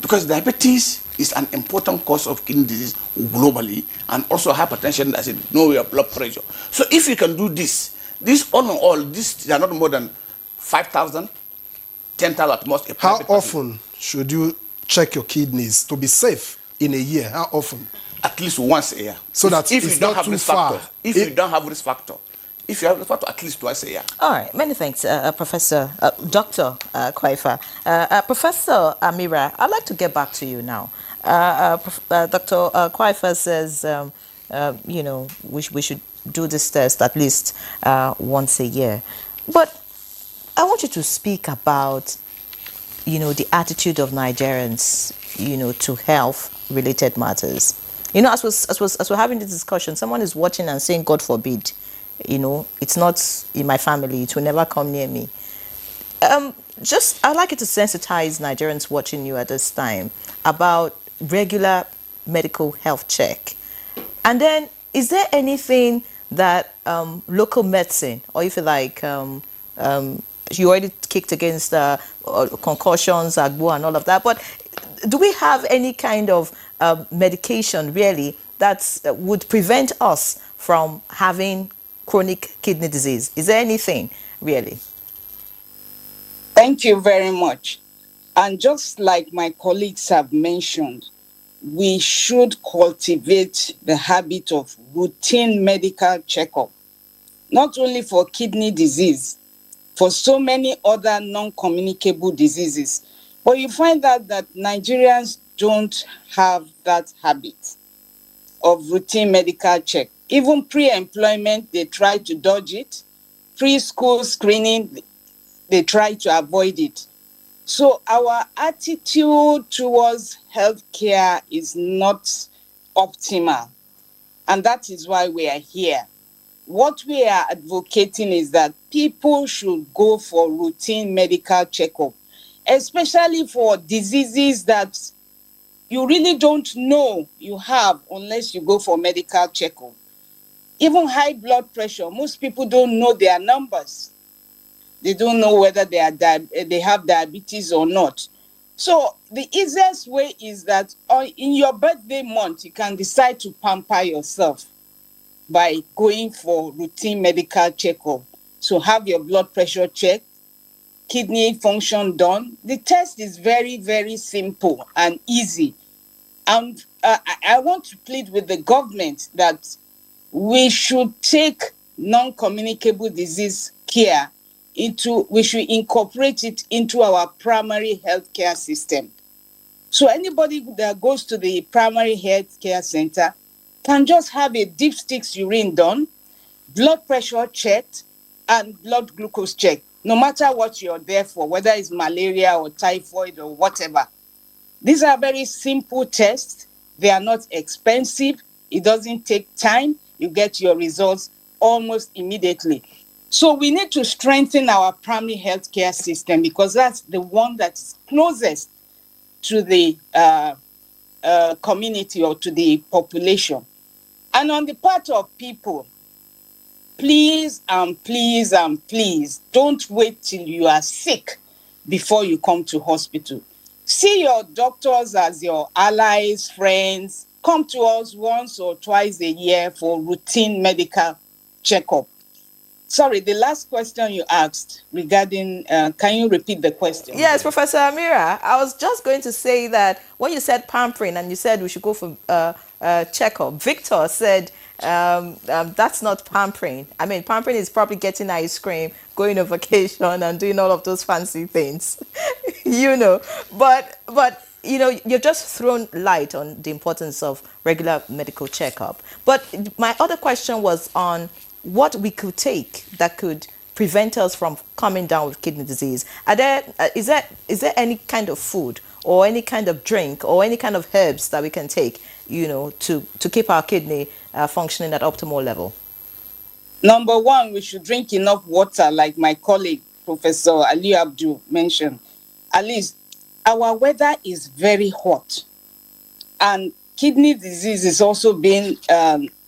Because diabetes is an important cause of kidney disease globally, and also hypertension, as in know your blood pressure. So if you can do this all in all, they are not more than 5,000, 10,000 at most. How often should you check your kidneys to be safe in a year? How often? At least once a year. So that if it's you don't not have too risk far. factor, if you don't have risk factor, if you have risk factor, at least twice a year. All right, many thanks, Professor, Dr. Kwaifa. Professor Amira, I'd like to get back to you now. Dr. Kwaifa says, you know, we should do this test at least once a year. But I want you to speak about, you know, the attitude of Nigerians, you know, to health-related matters. You know, as we're having this discussion, someone is watching and saying, God forbid, you know, it's not in my family, it will never come near me. I'd like you to sensitize Nigerians watching you at this time about regular medical health check. And then, is there anything that local medicine, or if you like, you already kicked against concussions, agbo and all of that, but do we have any kind of medication really that would prevent us from having chronic kidney disease? Is there anything really? Thank you very much. And just like my colleagues have mentioned, we should cultivate the habit of routine medical checkup, not only for kidney disease, for so many other non-communicable diseases. But you find that Nigerians don't have that habit of routine medical check. Even pre-employment, they try to dodge it. Preschool screening, they try to avoid it. So our attitude towards healthcare is not optimal. And that is why we are here. What we are advocating is that people should go for routine medical checkup, especially for diseases that you really don't know you have unless you go for medical checkup. Even high blood pressure, most people don't know their numbers. They don't know whether they have diabetes or not. So the easiest way is that in your birthday month, you can decide to pamper yourself by going for routine medical checkup. So have your blood pressure checked, kidney function done. The test is very, very simple and easy. And I want to plead with the government that we should take non-communicable disease care we should incorporate it into our primary healthcare system. So anybody that goes to the primary healthcare center can just have a dipstick urine done, blood pressure checked, and blood glucose checked, no matter what you're there for, whether it's malaria or typhoid or whatever. These are very simple tests. They are not expensive. It doesn't take time. You get your results almost immediately. So we need to strengthen our primary healthcare system because that's the one that's closest to the community or to the population. And on the part of people, please and please and please don't wait till you are sick before you come to hospital. See your doctors as your allies, friends. Come to us once or twice a year for routine medical checkup. Sorry, the last question you asked regarding, can you repeat the question? Yes, Professor Amira, I was just going to say that when you said pampering and you said we should go for checkup, Victor said that's not pampering. I mean, pampering is probably getting ice cream, going on vacation and doing all of those fancy things, you know. But you know, you've just thrown light on the importance of regular medical checkup. But my other question was on what we could take that could prevent us from coming down with kidney disease. Is there any kind of food or any kind of drink or any kind of herbs that we can take, you know, to keep our kidney functioning at optimal level? Number one, we should drink enough water, like my colleague, Professor Ali Abdul, mentioned. At least our weather is very hot. And kidney disease is also being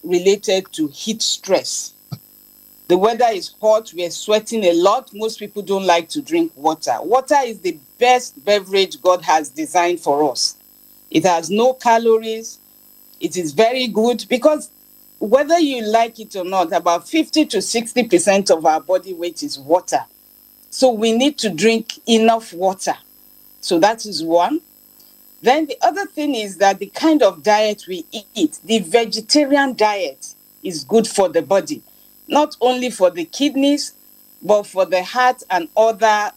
related to heat stress. The weather is hot, we're sweating a lot. Most people don't like to drink water. Water is the best beverage God has designed for us. It has no calories. It is very good because whether you like it or not, about 50 to 60% of our body weight is water. So we need to drink enough water. So that is one. Then the other thing is that the kind of diet we eat, the vegetarian diet, is good for the body, not only for the kidneys, but for the heart and other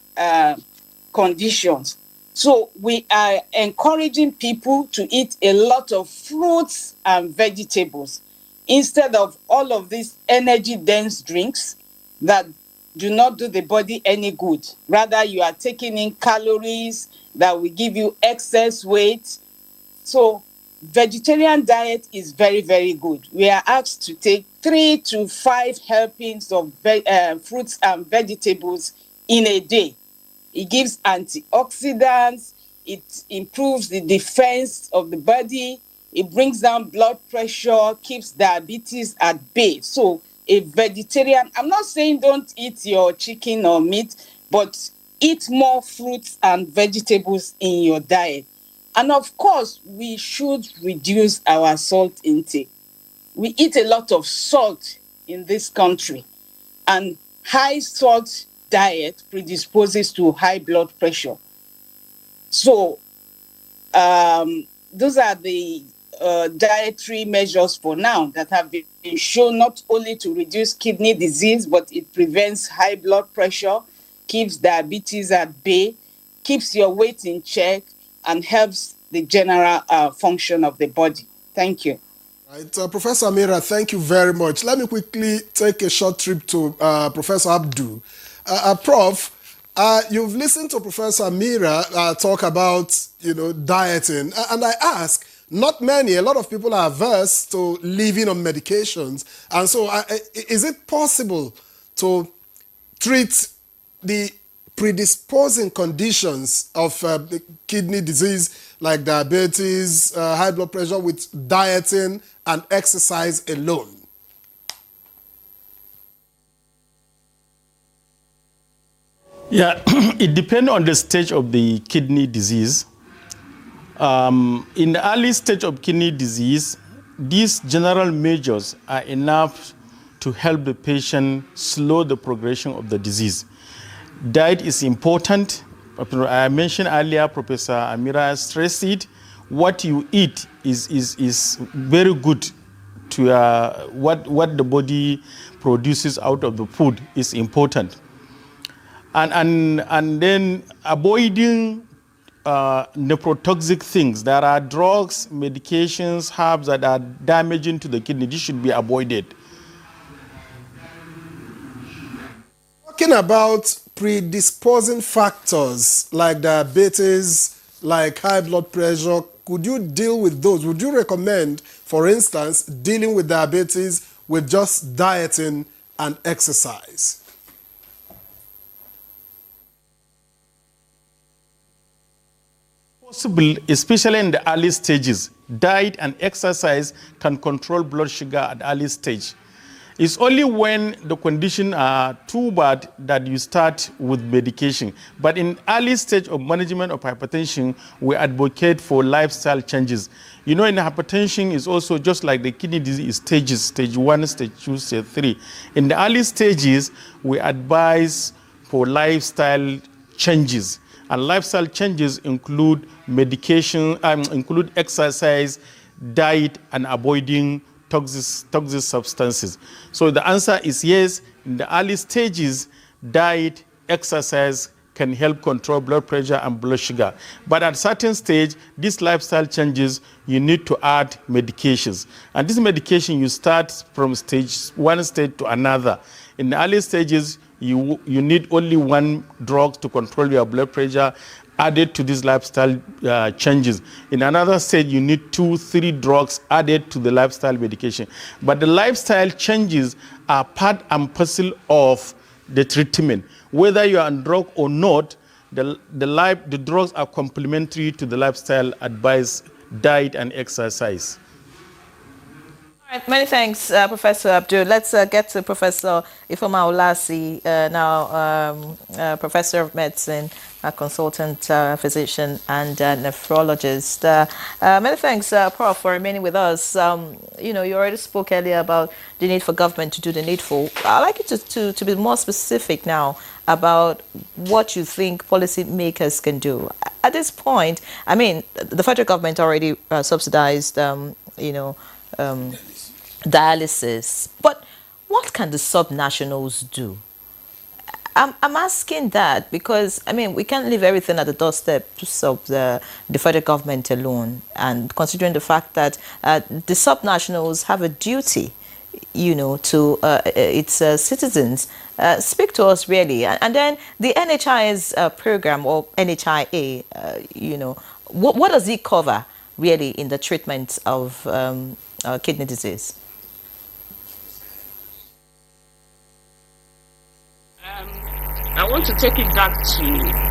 conditions. So we are encouraging people to eat a lot of fruits and vegetables instead of all of these energy-dense drinks that do not do the body any good. Rather, you are taking in calories that will give you excess weight. So vegetarian diet is very, very good. We are asked to take 3 to 5 helpings of fruits and vegetables in a day. It gives antioxidants, it improves the defense of the body, it brings down blood pressure, keeps diabetes at bay. So a vegetarian, I'm not saying don't eat your chicken or meat, but eat more fruits and vegetables in your diet. And of course, we should reduce our salt intake. We eat a lot of salt in this country, and high salt diet predisposes to high blood pressure. So those are the dietary measures for now that have been shown not only to reduce kidney disease, but it prevents high blood pressure, keeps diabetes at bay, keeps your weight in check, and helps the general function of the body. Thank you. Right. Professor Amira, thank you very much. Let me quickly take a short trip to Professor Abdu. Prof, you've listened to Professor Amira talk about, dieting, and I ask, not many, a lot of people are averse to living on medications, and so is it possible to treat the predisposing conditions of kidney disease like diabetes, high blood pressure with dieting and exercise alone? Yeah, it depends on the stage of the kidney disease. In the early stage of kidney disease, these general measures are enough to help the patient slow the progression of the disease. Diet is important. I mentioned earlier, Professor Amira stressed it. What you eat is very good to what the body produces out of the food is important. And then avoiding nephrotoxic things. There are drugs, medications, herbs that are damaging to the kidney. This should be avoided. Talking about predisposing factors like diabetes, like high blood pressure, could you deal with those? Would you recommend, for instance, dealing with diabetes with just dieting and exercise? Possible, especially in the early stages. Diet and exercise can control blood sugar at early stage. It's only when the conditions are too bad that you start with medication. But in early stage of management of hypertension, we advocate for lifestyle changes. In hypertension is also just like the kidney disease stages, stage 1, stage 2, stage 3. In the early stages, we advise for lifestyle changes. And lifestyle changes include medication, include exercise, diet, and avoiding toxic substances. So the answer is yes. In the early stages, diet, exercise can help control blood pressure and blood sugar. But at a certain stage, these lifestyle changes, you need to add medications. And this medication, you start from one stage to another. In the early stages, you need only one drug to control your blood pressure added to these lifestyle changes. In another stage, you need 2-3 drugs added to the lifestyle medication. But the lifestyle changes are part and parcel of the treatment. Whether you are on drug or not, the drugs are complementary to the lifestyle advice, diet, and exercise. All right, many thanks, Professor Abdul. Let's get to Professor Ifeoma Olasi, now Professor of Medicine, a consultant physician, and nephrologist. Many thanks, Prof, for remaining with us. You already spoke earlier about the need for government to do the needful. I'd like you to be more specific now about what you think policymakers can do. At this point, I mean, the federal government already subsidized, dialysis. But what can the subnationals do? I'm asking that because, I mean, we can't leave everything at the doorstep of the federal government alone. And considering the fact that the subnationals have a duty, to its citizens, speak to us really. And then the NHI's program, or NHIA, what does it cover really in the treatment of kidney disease? I want to take it back to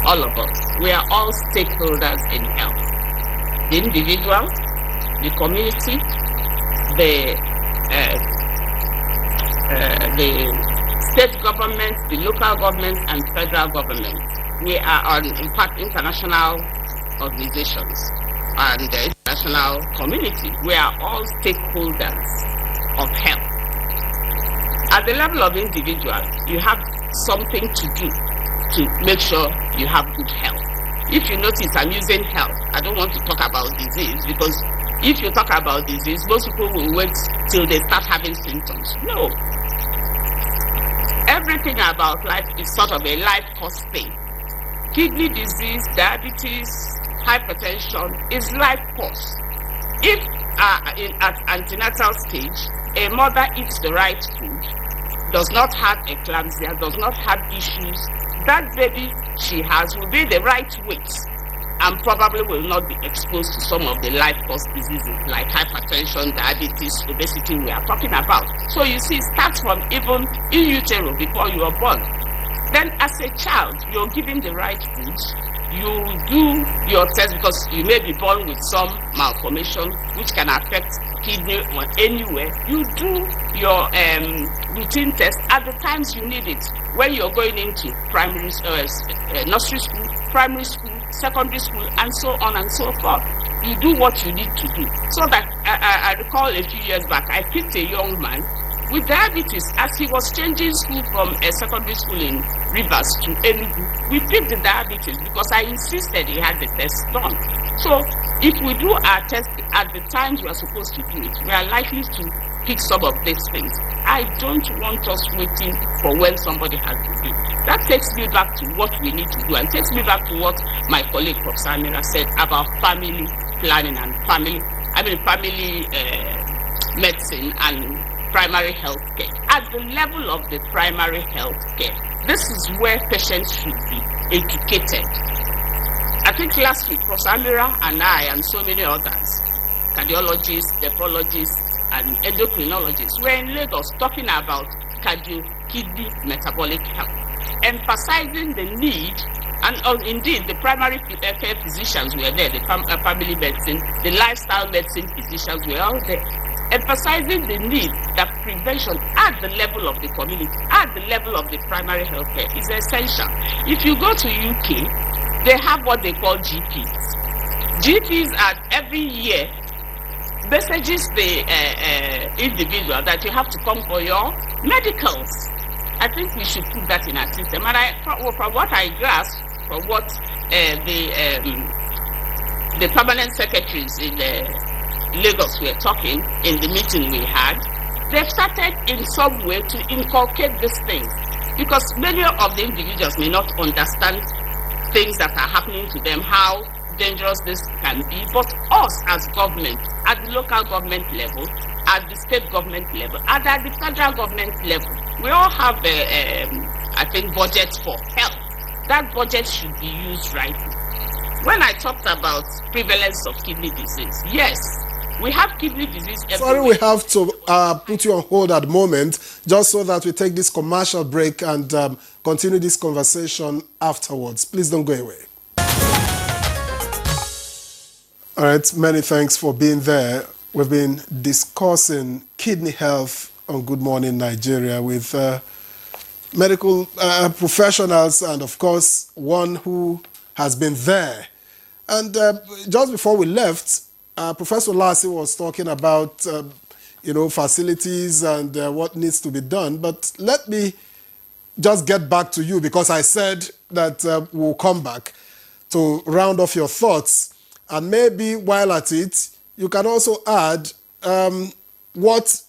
all of us. We are all stakeholders in health. The individual, the community, the state government, the local government, and federal government. We are in fact, international organizations and the international community. We are all stakeholders of health. At the level of individual, you have something to do to make sure you have good health. If you notice, I'm using health. I don't want to talk about disease, because if you talk about disease, most people will wait till they start having symptoms. No. Everything about life is sort of a life course thing. Kidney disease, diabetes, hypertension is life course. If at antenatal stage, a mother eats the right food, does not have eclampsia, does not have issues, that baby she has will be the right weight and probably will not be exposed to some of the life cause diseases like hypertension, diabetes, obesity we are talking about. So you see, it starts from even in utero before you are born. Then as a child, you're given the right foods, you do your test because you may be born with some malformation which can affect kidney or anywhere. You do your routine test at the times you need it. When you're going into primary nursery school, primary school, secondary school, and so on and so forth. You do what you need to do. So that I recall a few years back, I picked a young man with diabetes as he was changing school from a secondary school in Rivers to Enugu. We picked the diabetes because I insisted he had the test done. So if we do our test at the times we are supposed to do it, we are likely to pick some of these things. I don't want us waiting for when somebody has disease. That takes me back to what we need to do, and takes me back to what my colleague Professor Amira said about family planning and family medicine and primary health care. At the level of the primary health care, this is where patients should be educated. I think last week, Professor Amira and I and so many others, cardiologists, nephrologists, and endocrinologists, were in Lagos talking about kidney metabolic health, emphasizing the need, and indeed the primary care physicians were there, the family medicine, the lifestyle medicine physicians were all there, emphasizing the need that prevention at the level of the community, at the level of the primary health care is essential. If you go to UK, they have what they call GPs. GPs are every year messages the individual that you have to come for your medicals. I think we should put that in our system. And from what I grasped, from what the permanent secretaries in Lagos were talking in the meeting we had, they've started in some way to inculcate these things, because many of the individuals may not understand things that are happening to them, how dangerous this can be. But us as government, at the local government level, at the state government level, and at the federal government level, we all have I think budgets for health. That budget should be used rightly. When I talked about prevalence of kidney disease, yes, we have kidney disease everywhere. Sorry, we have to put you on hold at the moment, just so that we take this commercial break and continue this conversation afterwards. Please don't go away. All right, many thanks for being there. We've been discussing kidney health on Good Morning Nigeria with medical professionals and, of course, one who has been there. And just before we left, Professor Lassie was talking about, facilities and what needs to be done. But let me just get back to you because I said that we'll come back to round off your thoughts. And maybe while at it, you can also add what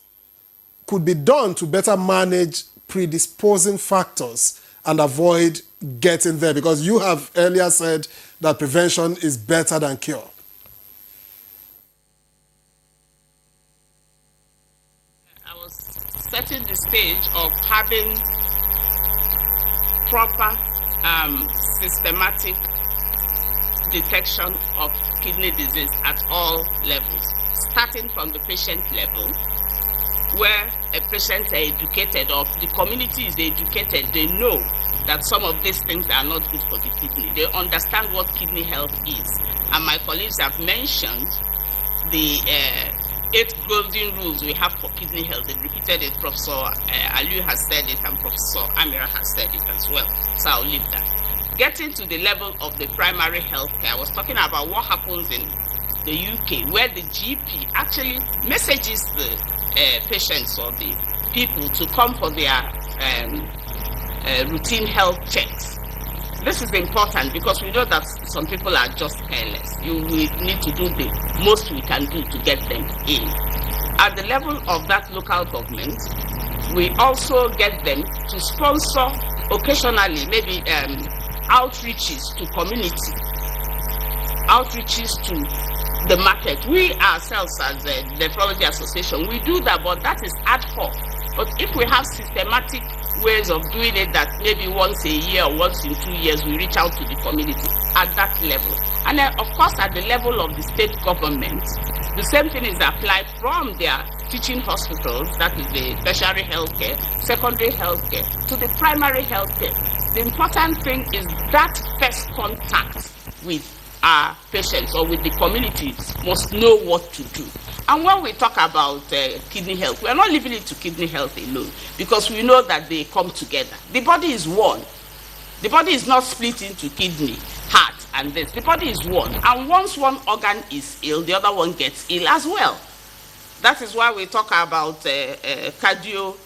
could be done to better manage predisposing factors and avoid getting there, because you have earlier said that prevention is better than cure. I was setting the stage of having proper systematic detection of kidney disease at all levels, starting from the patient level, where a patient are educated, or the community is educated. They know that some of these things are not good for the kidney. They understand what kidney health is. And my colleagues have mentioned the 8 golden rules we have for kidney health. They repeated it. Professor Aliu has said it, and Professor Amira has said it as well. So I'll leave that. Getting to the level of the primary health care, I was talking about what happens in the UK, where the GP actually messages the patients or the people to come for their routine health checks. This is important because we know that some people are just careless. We need to do the most we can do to get them in. At the level of that local government, we also get them to sponsor occasionally, maybe outreaches to community, outreaches to the market. We ourselves as the Nephrology Association, we do that, but that is ad hoc. But if we have systematic ways of doing it, that maybe once a year or once in 2 years we reach out to the community at that level. And then of course at the level of the state government, the same thing is applied from their teaching hospitals, that is the tertiary healthcare, secondary healthcare, to the primary healthcare. The important thing is that first contact with our patients or with the communities must know what to do. And when we talk about kidney health, we are not leaving it to kidney health alone, because we know that they come together. The body is one. The body is not split into kidney, heart, and this. The body is one. And once one organ is ill, the other one gets ill as well. That is why we talk about cardio,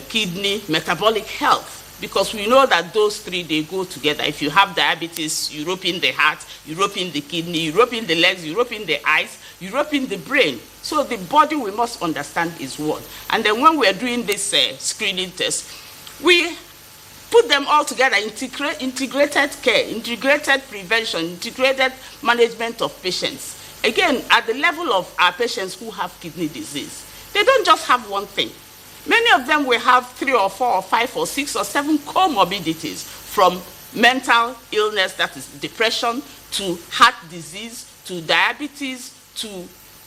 kidney, metabolic health. Because we know that those three, they go together. If you have diabetes, you rope in the heart, you rope in the kidney, you rope in the legs, you rope in the eyes, you rope in the brain. So the body, we must understand, is one. And then when we are doing this screening test, we put them all together, integrated care, integrated prevention, integrated management of patients. Again, at the level of our patients who have kidney disease, they don't just have one thing. Many of them will have 3 or 4 or 5 or 6 or 7 comorbidities, from mental illness, that is depression, to heart disease, to diabetes, to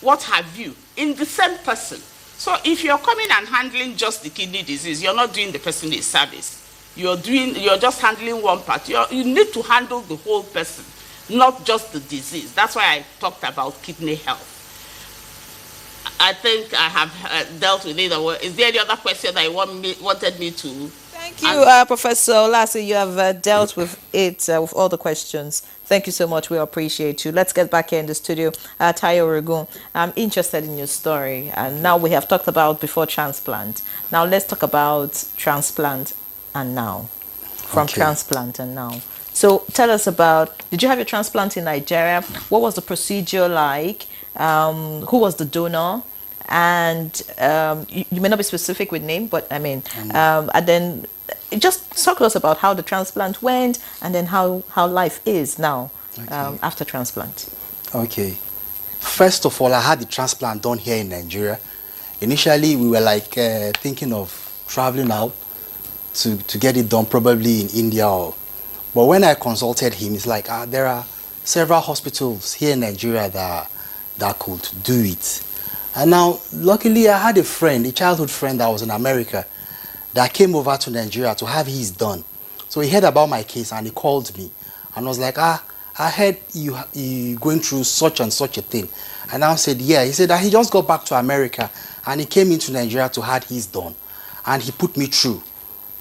what have you, in the same person. So if you're coming and handling just the kidney disease, you're not doing the person a service. You're just handling one part. You need to handle the whole person, not just the disease. That's why I talked about kidney health. I think I have dealt with it. Is there any other question that you wanted me to? Thank you, Professor Olasey. You have dealt with it, with all the questions. Thank you so much. We appreciate you. Let's get back here in the studio. Tayo Oregun, I'm interested in your story. And now we have talked about before transplant. Now let's talk about transplant and now. From transplant and now. So tell us about, did you have your transplant in Nigeria? What was the procedure like? Who was the donor? And you may not be specific with name, but I mean, and then just talk to us about how the transplant went, and then how life is now after transplant. Okay. First of all, I had the transplant done here in Nigeria. Initially, we were like thinking of traveling out to get it done, probably in India. But when I consulted him, it's like there are several hospitals here in Nigeria that could do it. And now, luckily, I had a childhood friend that was in America, that came over to Nigeria to have his done. So he heard about my case and he called me and was like, I heard you going through such and such a thing. And I said, yeah. He said that he just got back to America and he came into Nigeria to have his done. And he put me through.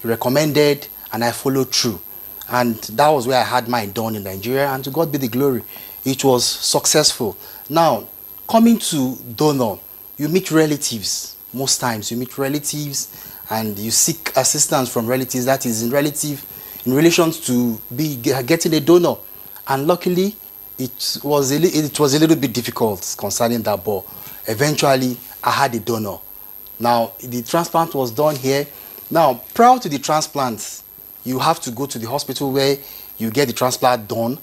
He recommended and I followed through. And that was where I had mine done in Nigeria, and to God be the glory, it was successful. Now, coming to donor, you meet relatives. Most times you meet relatives and you seek assistance from relatives, that is in relation to getting a donor. And luckily, it was a little bit difficult concerning that, but eventually I had a donor. Now, the transplant was done here. Now, prior to the transplant, you have to go to the hospital where you get the transplant done.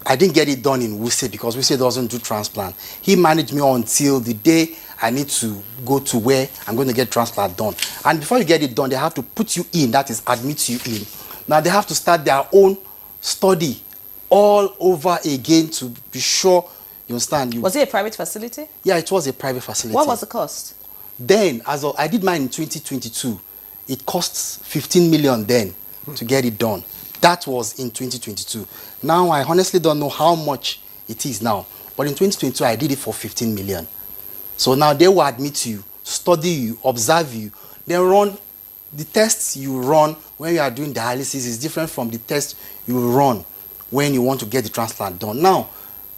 I didn't get it done in Wuse because Wuse doesn't do transplant. He managed me until the day I need to go to where I'm going to get transplant done. And before you get it done, they have to put you in, that is, admit you in. Now, they have to start their own study all over again to be sure, you understand. Was it a private facility? Yeah, it was a private facility. What was the cost? Then, I did mine in 2022. It costs 15 million then to get it done. That was in 2022. Now, I honestly don't know how much it is now. But in 2022, I did it for 15 million. So now they will admit you, study you, observe you. Then run the tests you run when you are doing dialysis is different from the test you run when you want to get the transplant done. Now,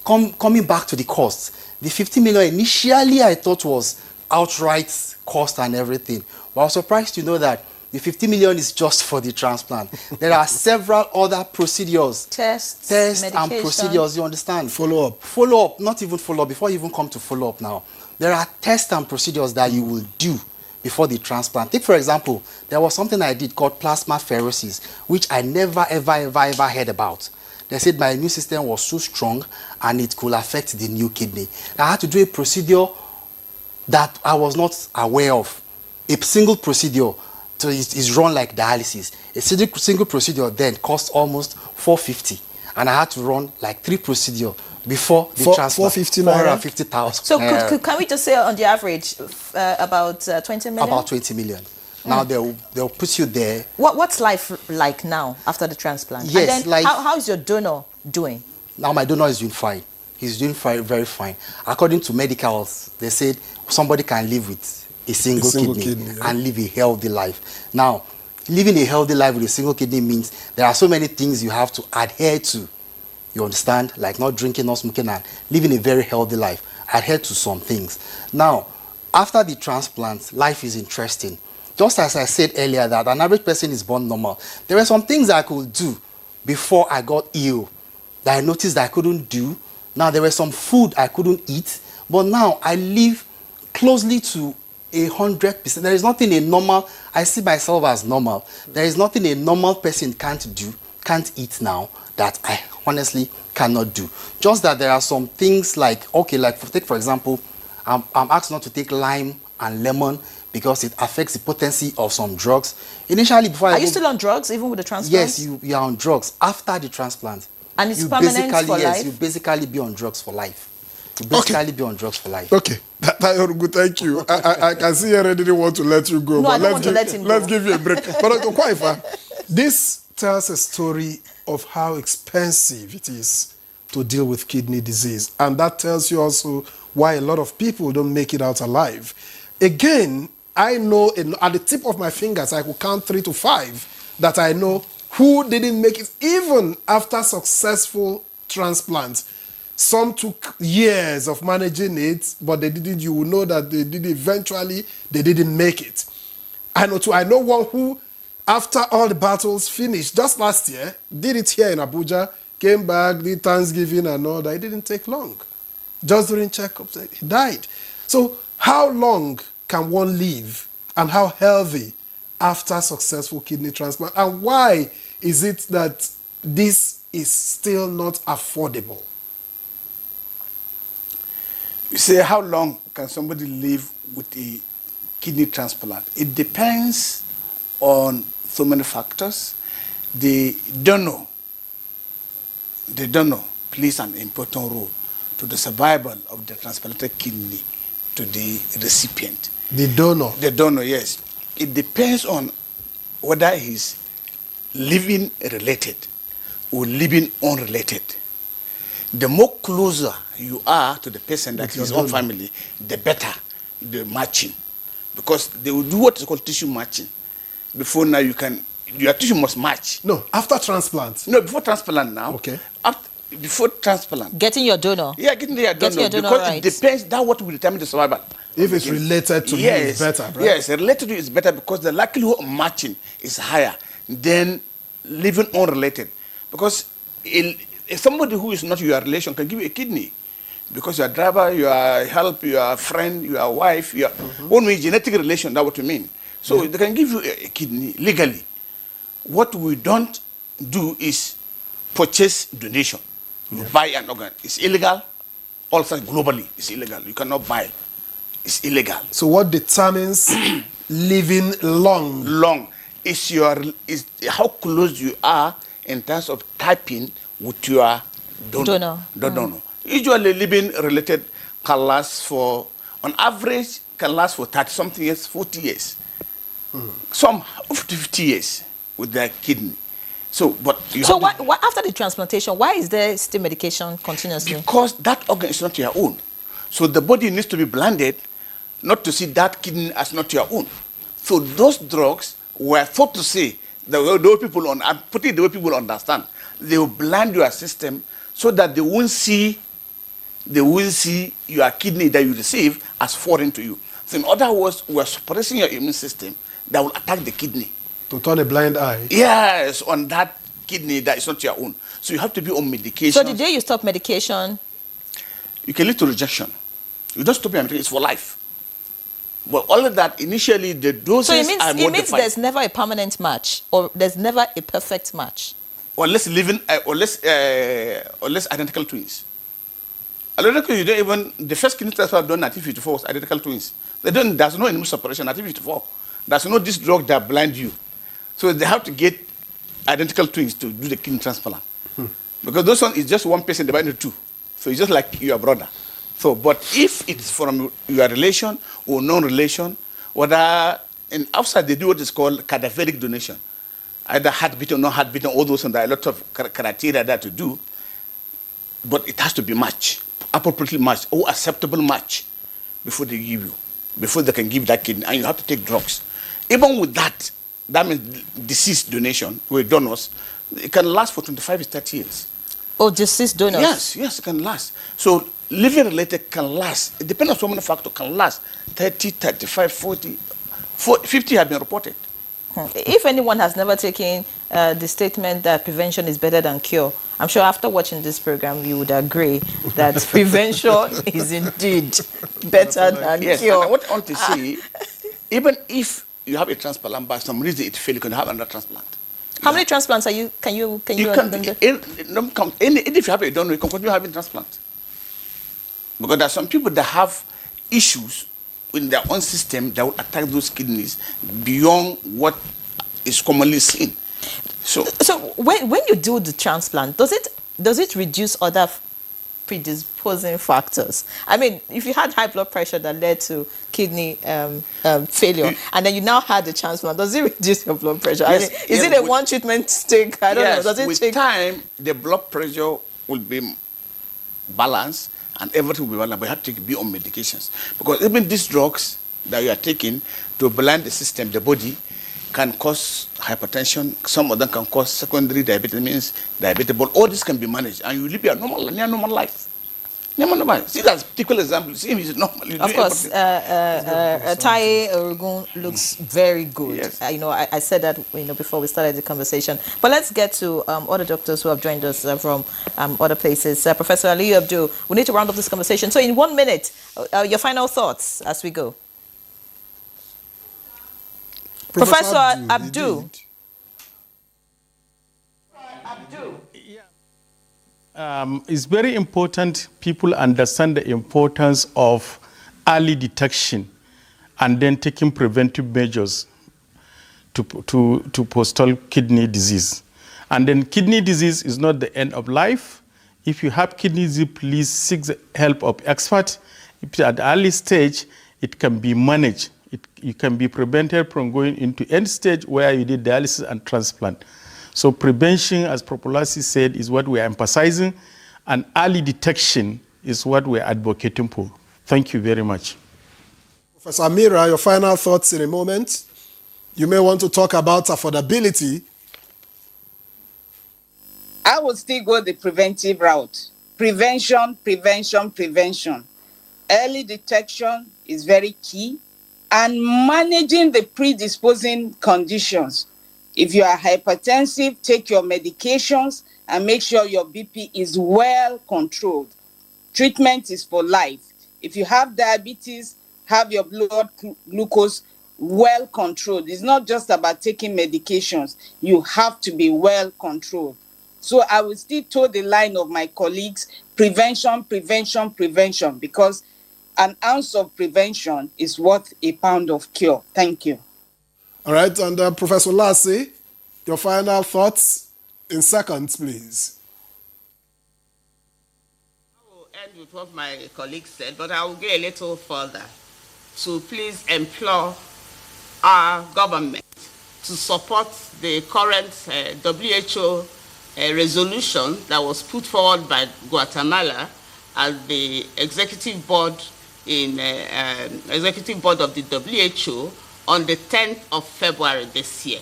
coming back to the cost, the 50 million initially I thought was outright cost and everything. But I was surprised to know that the 50 million is just for the transplant. There are several other procedures. Tests and procedures, you understand? Follow-up, not even follow-up, before you even come to follow-up now. There are tests and procedures that you will do before the transplant. Take, for example, there was something I did called plasmapheresis, which I never, ever heard about. They said my immune system was so strong and it could affect the new kidney. I had to do a procedure that I was not aware of. A single procedure is run like dialysis. A single procedure then costs almost 450, and I had to run like 3 procedures before the transplant. 450,000. So can we just say on the average about 20 million? About 20 million. Now they'll put you there. What's life like now after the transplant? Yes, and then how is your donor doing? Now my donor is doing fine. He's doing fine, very fine. According to medicals, they said somebody can live with a single kidney and live a healthy life. Now, living a healthy life with a single kidney means there are so many things you have to adhere to. You understand? Like not drinking, not smoking, and living a very healthy life. Adhere to some things. Now, after the transplant, life is interesting. Just as I said earlier that an average person is born normal, there were some things I could do before I got ill that I noticed that I couldn't do. Now, there was some food I couldn't eat, but now I live closely to 100%. There is nothing a normal, I see myself as normal. There is nothing a normal person can't eat now that I honestly cannot do. Just that there are some things like, okay, like take for example, I'm asked not to take lime and lemon because it affects the potency of some drugs. Initially, before Are you still on drugs even with the transplant? Yes, you are on drugs after the transplant. And it's permanent for life? Yes, you basically be on drugs for life. You basically be on drugs for life. Okay. Good, thank you. I can see you already didn't want to let you go. No, but I don't want to let him go. Let's give you a break. But Kwaifa, this tells a story of how expensive it is to deal with kidney disease. And that tells you also why a lot of people don't make it out alive. Again, I know at the tip of my fingers, I could count 3 to 5 that I know who didn't make it even after successful transplants. Some took years of managing it, but they didn't. You will know that they did eventually. They didn't make it. I know one who, after all the battles finished just last year, did it here in Abuja, came back, did Thanksgiving and all that. It didn't take long. Just during checkups, he died. So how long can one live and how healthy after successful kidney transplant? And why is it that this is still not affordable? You say, how long can somebody live with a kidney transplant? It depends on so many factors. The donor plays an important role to the survival of the transplanted kidney to the recipient. The donor? The donor, yes. It depends on whether he's living related or living unrelated. The more closer you are to the person that is his own family, the better the matching. Because they will do what is called tissue matching. Before now your tissue must match. No, after transplant. No, before transplant now. Okay. Before transplant. Getting your donor. Yeah, getting your donor. Because right. It depends, that's what will determine the survival. If it's related to you, it's better, right? Yes, related to you is better because the likelihood of matching is higher than living unrelated. Because if somebody who is not your relation can give you a kidney, because your driver, your help, your friend, your wife, your only genetic relation, that's what you mean. So they can give you a kidney legally. What we don't do is purchase donation. You buy an organ. It's illegal. Also globally, it's illegal. You cannot buy. It's illegal. So what determines living long? Long is how close you are in terms of typing with your donor. Usually living related can last for, on average, can last for 30-something years, 40 years. Some up to 50 years with their kidney. So, but why, after the transplantation, why is there still medication continuously? Because that organ is not your own. So the body needs to be blinded not to see that kidney as not your own. So those drugs were thought to say, the way people I'm putting it the way people understand, they will blind your system so that they won't see your kidney that you receive as foreign to you. So in other words, we're suppressing your immune system that will attack the kidney. To turn a blind eye? Yes, on that kidney that is not your own. So you have to be on medication. So the day you stop medication? You can lead to rejection. You don't stop your medication, it's for life. But all of that, initially, the doses are modified. So it means there's never a permanent match, or there's never a perfect match? Or less identical twins. Identical, you don't even, the first kidney transplant done at 54 was identical twins. There's no immune separation at 54. There's no this drug that blind you. So they have to get identical twins to do the kidney transplant. Because those one is just one person divided into two. So it's just like your brother. So, but if it's from your relation or non-relation, whether in outside they do what is called cadaveric donation. Either heartbeat or not heartbeat, all those, and there are a lot of criteria that to do. But it has to be matched, appropriately matched, or acceptable match before they give you, before they can give that kidney, and you have to take drugs. Even with that, that means deceased donation with donors, it can last for 25 to 30 years. Oh, deceased donors? Yes, it can last. So living related can last. It depends on so many factors, can last 30, 35, 40, 50 have been reported. If anyone has never taken the statement that prevention is better than cure, I'm sure after watching this program, you would agree that prevention is indeed better than cure. And what I want to say, even if you have a transplant, by some reason it fails, you can have another transplant. How many transplants can you if you have a donor, you can continue having transplant. Because there are some people that have issues in their own system that will attack those kidneys beyond what is commonly seen. So when you do the transplant, does it reduce other predisposing factors? I mean, if you had high blood pressure that led to kidney failure, and then you now had the transplant, does it reduce your blood pressure? Yes, I mean, is it a one treatment stick? I don't know. Does it with time, the blood pressure will be balanced and everything will be balanced, but you have to be on medications. Because even these drugs that you are taking to blind the system, the body, can cause hypertension. Some of them can cause secondary diabetes, means diabetes. But all this can be managed, and you live your near normal life. See that particular example. See him, he's normal. Of course, Taye Orugun looks very good. Yes. I said that before we started the conversation. But let's get to other doctors who have joined us from other places. Professor Aliyu Abdul, we need to round up this conversation. So in 1 minute, your final thoughts as we go. Professor Abdul. It's very important people understand the importance of early detection and then taking preventive measures to postpone kidney disease. And then kidney disease is not the end of life. If you have kidney disease, please seek the help of experts. If at the early stage, it can be managed. You can be prevented from going into end stage where you did dialysis and transplant. So prevention, as Propolasi said, is what we are emphasizing, and early detection is what we are advocating for. Thank you very much. Professor Amira, your final thoughts in a moment. You may want to talk about affordability. I would still go the preventive route. Prevention, prevention, prevention. Early detection is very key, and managing the predisposing conditions. If you are hypertensive, take your medications and make sure your BP is well controlled. Treatment is for life. If you have diabetes, have your blood glucose well controlled. It's not just about taking medications. You have to be well controlled. So I will still toe the line of my colleagues, prevention, prevention, prevention, because an ounce of prevention is worth a pound of cure. Thank you. All right, and Professor Lassie, your final thoughts in seconds, please. I will end with what my colleague said, but I will go a little further. So please implore our government to support the current WHO resolution that was put forward by Guatemala as the executive board executive board of the WHO on the 10th of February this year.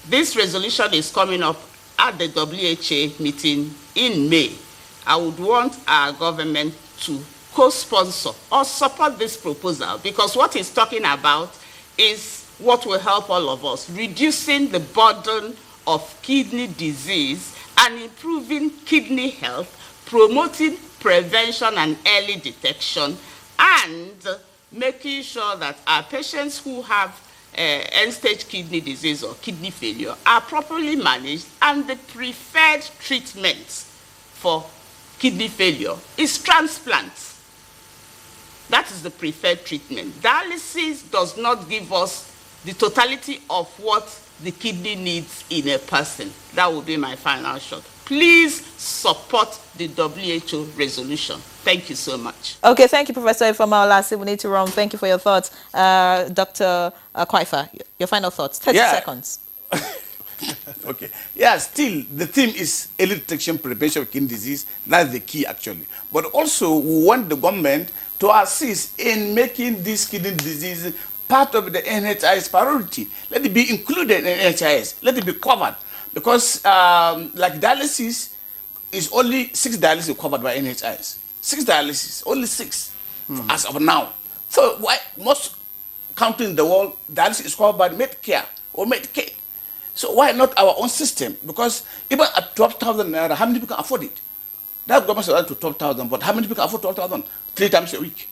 This resolution is coming up at the WHO meeting in May. I would want our government to co-sponsor or support this proposal, because what it's talking about is what will help all of us, reducing the burden of kidney disease and improving kidney health, promoting prevention and early detection, and making sure that our patients who have end-stage kidney disease or kidney failure are properly managed, and the preferred treatment for kidney failure is transplant. That is the preferred treatment. Dialysis does not give us the totality of what the kidney needs in a person. That would be my final shot. Please support the WHO resolution. Thank you so much. Okay, thank you, Professor Ifeoma Olasi. We need to run. Thank you for your thoughts. Dr. Kwaifa, your final thoughts. 30 seconds. Okay. Yeah, still, the theme is early detection, prevention of kidney disease. That's the key, actually. But also, we want the government to assist in making this kidney disease part of the NHIS priority. Let it be included in NHIS. Let it be covered. Because, like dialysis, is only 6 dialysis covered by NHIS. 6 dialysis, only 6 as of now. So, why most countries in the world, dialysis is covered by Medicare or Medicaid. So why not our own system? Because even at 12,000 naira, how many people can afford it? That government said to 12,000, but how many people can afford 12,000? 3 times a week.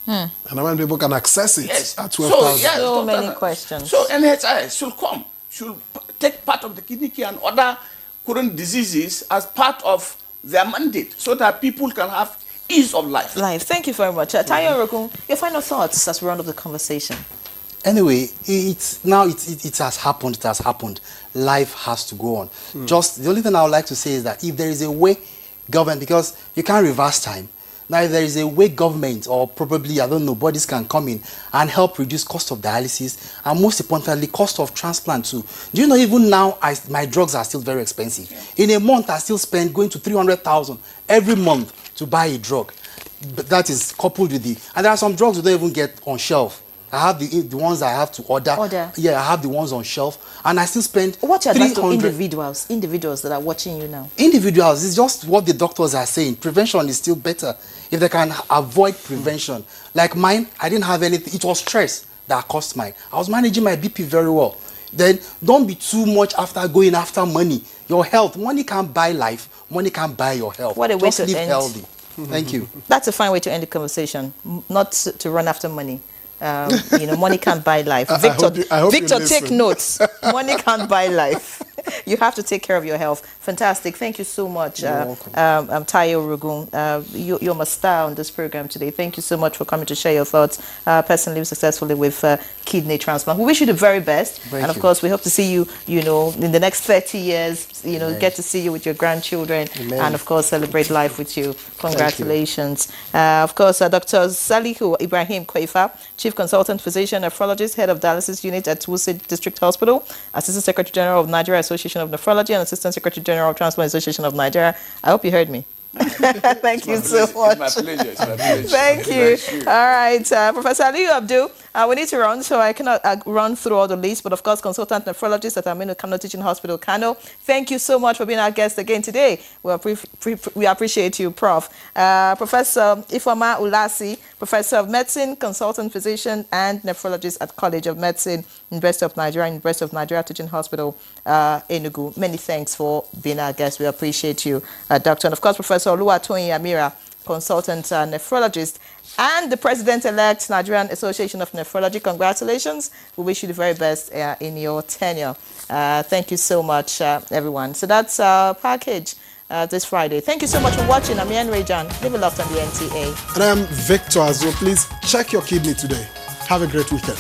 And how many people can access it at 12,000? So, yes, so many questions. So NHIS should come, should take part of the kidney care and other current diseases as part of their mandate, so that people can have ease of life. Thank you very much. Tayo Orogun, your final thoughts as we round up the conversation. Anyway, it has happened. It has happened. Life has to go on. Just the only thing I would like to say is that if there is a way, government, because you can't reverse time. Now, if there is a way government, or probably, I don't know, bodies can come in and help reduce cost of dialysis, and most importantly, cost of transplant too. Do you know, even now, my drugs are still very expensive. In a month, I still spend going to 300,000 every month to buy a drug. But that is coupled with and there are some drugs you don't even get on shelf. I have the ones I have to order. Yeah, I have the ones on shelf, and I still spend. What's your advice to individuals that are watching you now? Individuals, it's just what the doctors are saying. Prevention is still better if they can avoid prevention. Like mine, I didn't have anything. It was stress that caused mine. I was managing my BP very well. Then don't be too much after going after money. Your health, money can't buy life. Money can't buy your health. What a way to live end. Healthy. Thank you. That's a fine way to end the conversation. Not to run after money. Money can't buy life. Victor, take notes. Money can't buy life. You have to take care of your health. Fantastic. Thank you so much, Tayo Orogun. You're my star on this program today. Thank you so much for coming to share your thoughts. Personally, successfully with kidney transplant. We wish you the very best. And of course, we hope to see you, in the next 30 years, get to see you with your grandchildren. Amen. And of course, celebrate life with you. Congratulations. Of course, Dr. Salihu Ibrahim Kwaifa, Chief Consultant Physician, Nephrologist, Head of Dialysis Unit at Wuse District Hospital, Assistant Secretary General of Nigeria Association of Nephrology, and Assistant Secretary General of Transplant Association of Nigeria. I hope you heard me. Thank you so much. It's my pleasure. Thank you. All right, Professor Aliyu Abdul, We need to run, so I cannot run through all the list. But of course, consultant nephrologist at Aminu Kano Teaching Hospital, Kano. Thank you so much for being our guest again today. We appreciate you, Prof. Professor Ifeoma Ulasi, Professor of Medicine, consultant physician, and nephrologist at College of Medicine, University of Nigeria Teaching Hospital, Enugu. Many thanks for being our guest. We appreciate you, Doctor. And of course, Professor Oluwatoyin Amira, consultant nephrologist, and the President-elect Nigerian Association of Nephrology. Congratulations. We wish you the very best in your tenure. Thank you so much, everyone. So that's our package this Friday. Thank you so much for watching. I'm Ian Rejan. Live aloft on the NTA. And I'm Victor as well. Please check your kidney today. Have a great weekend.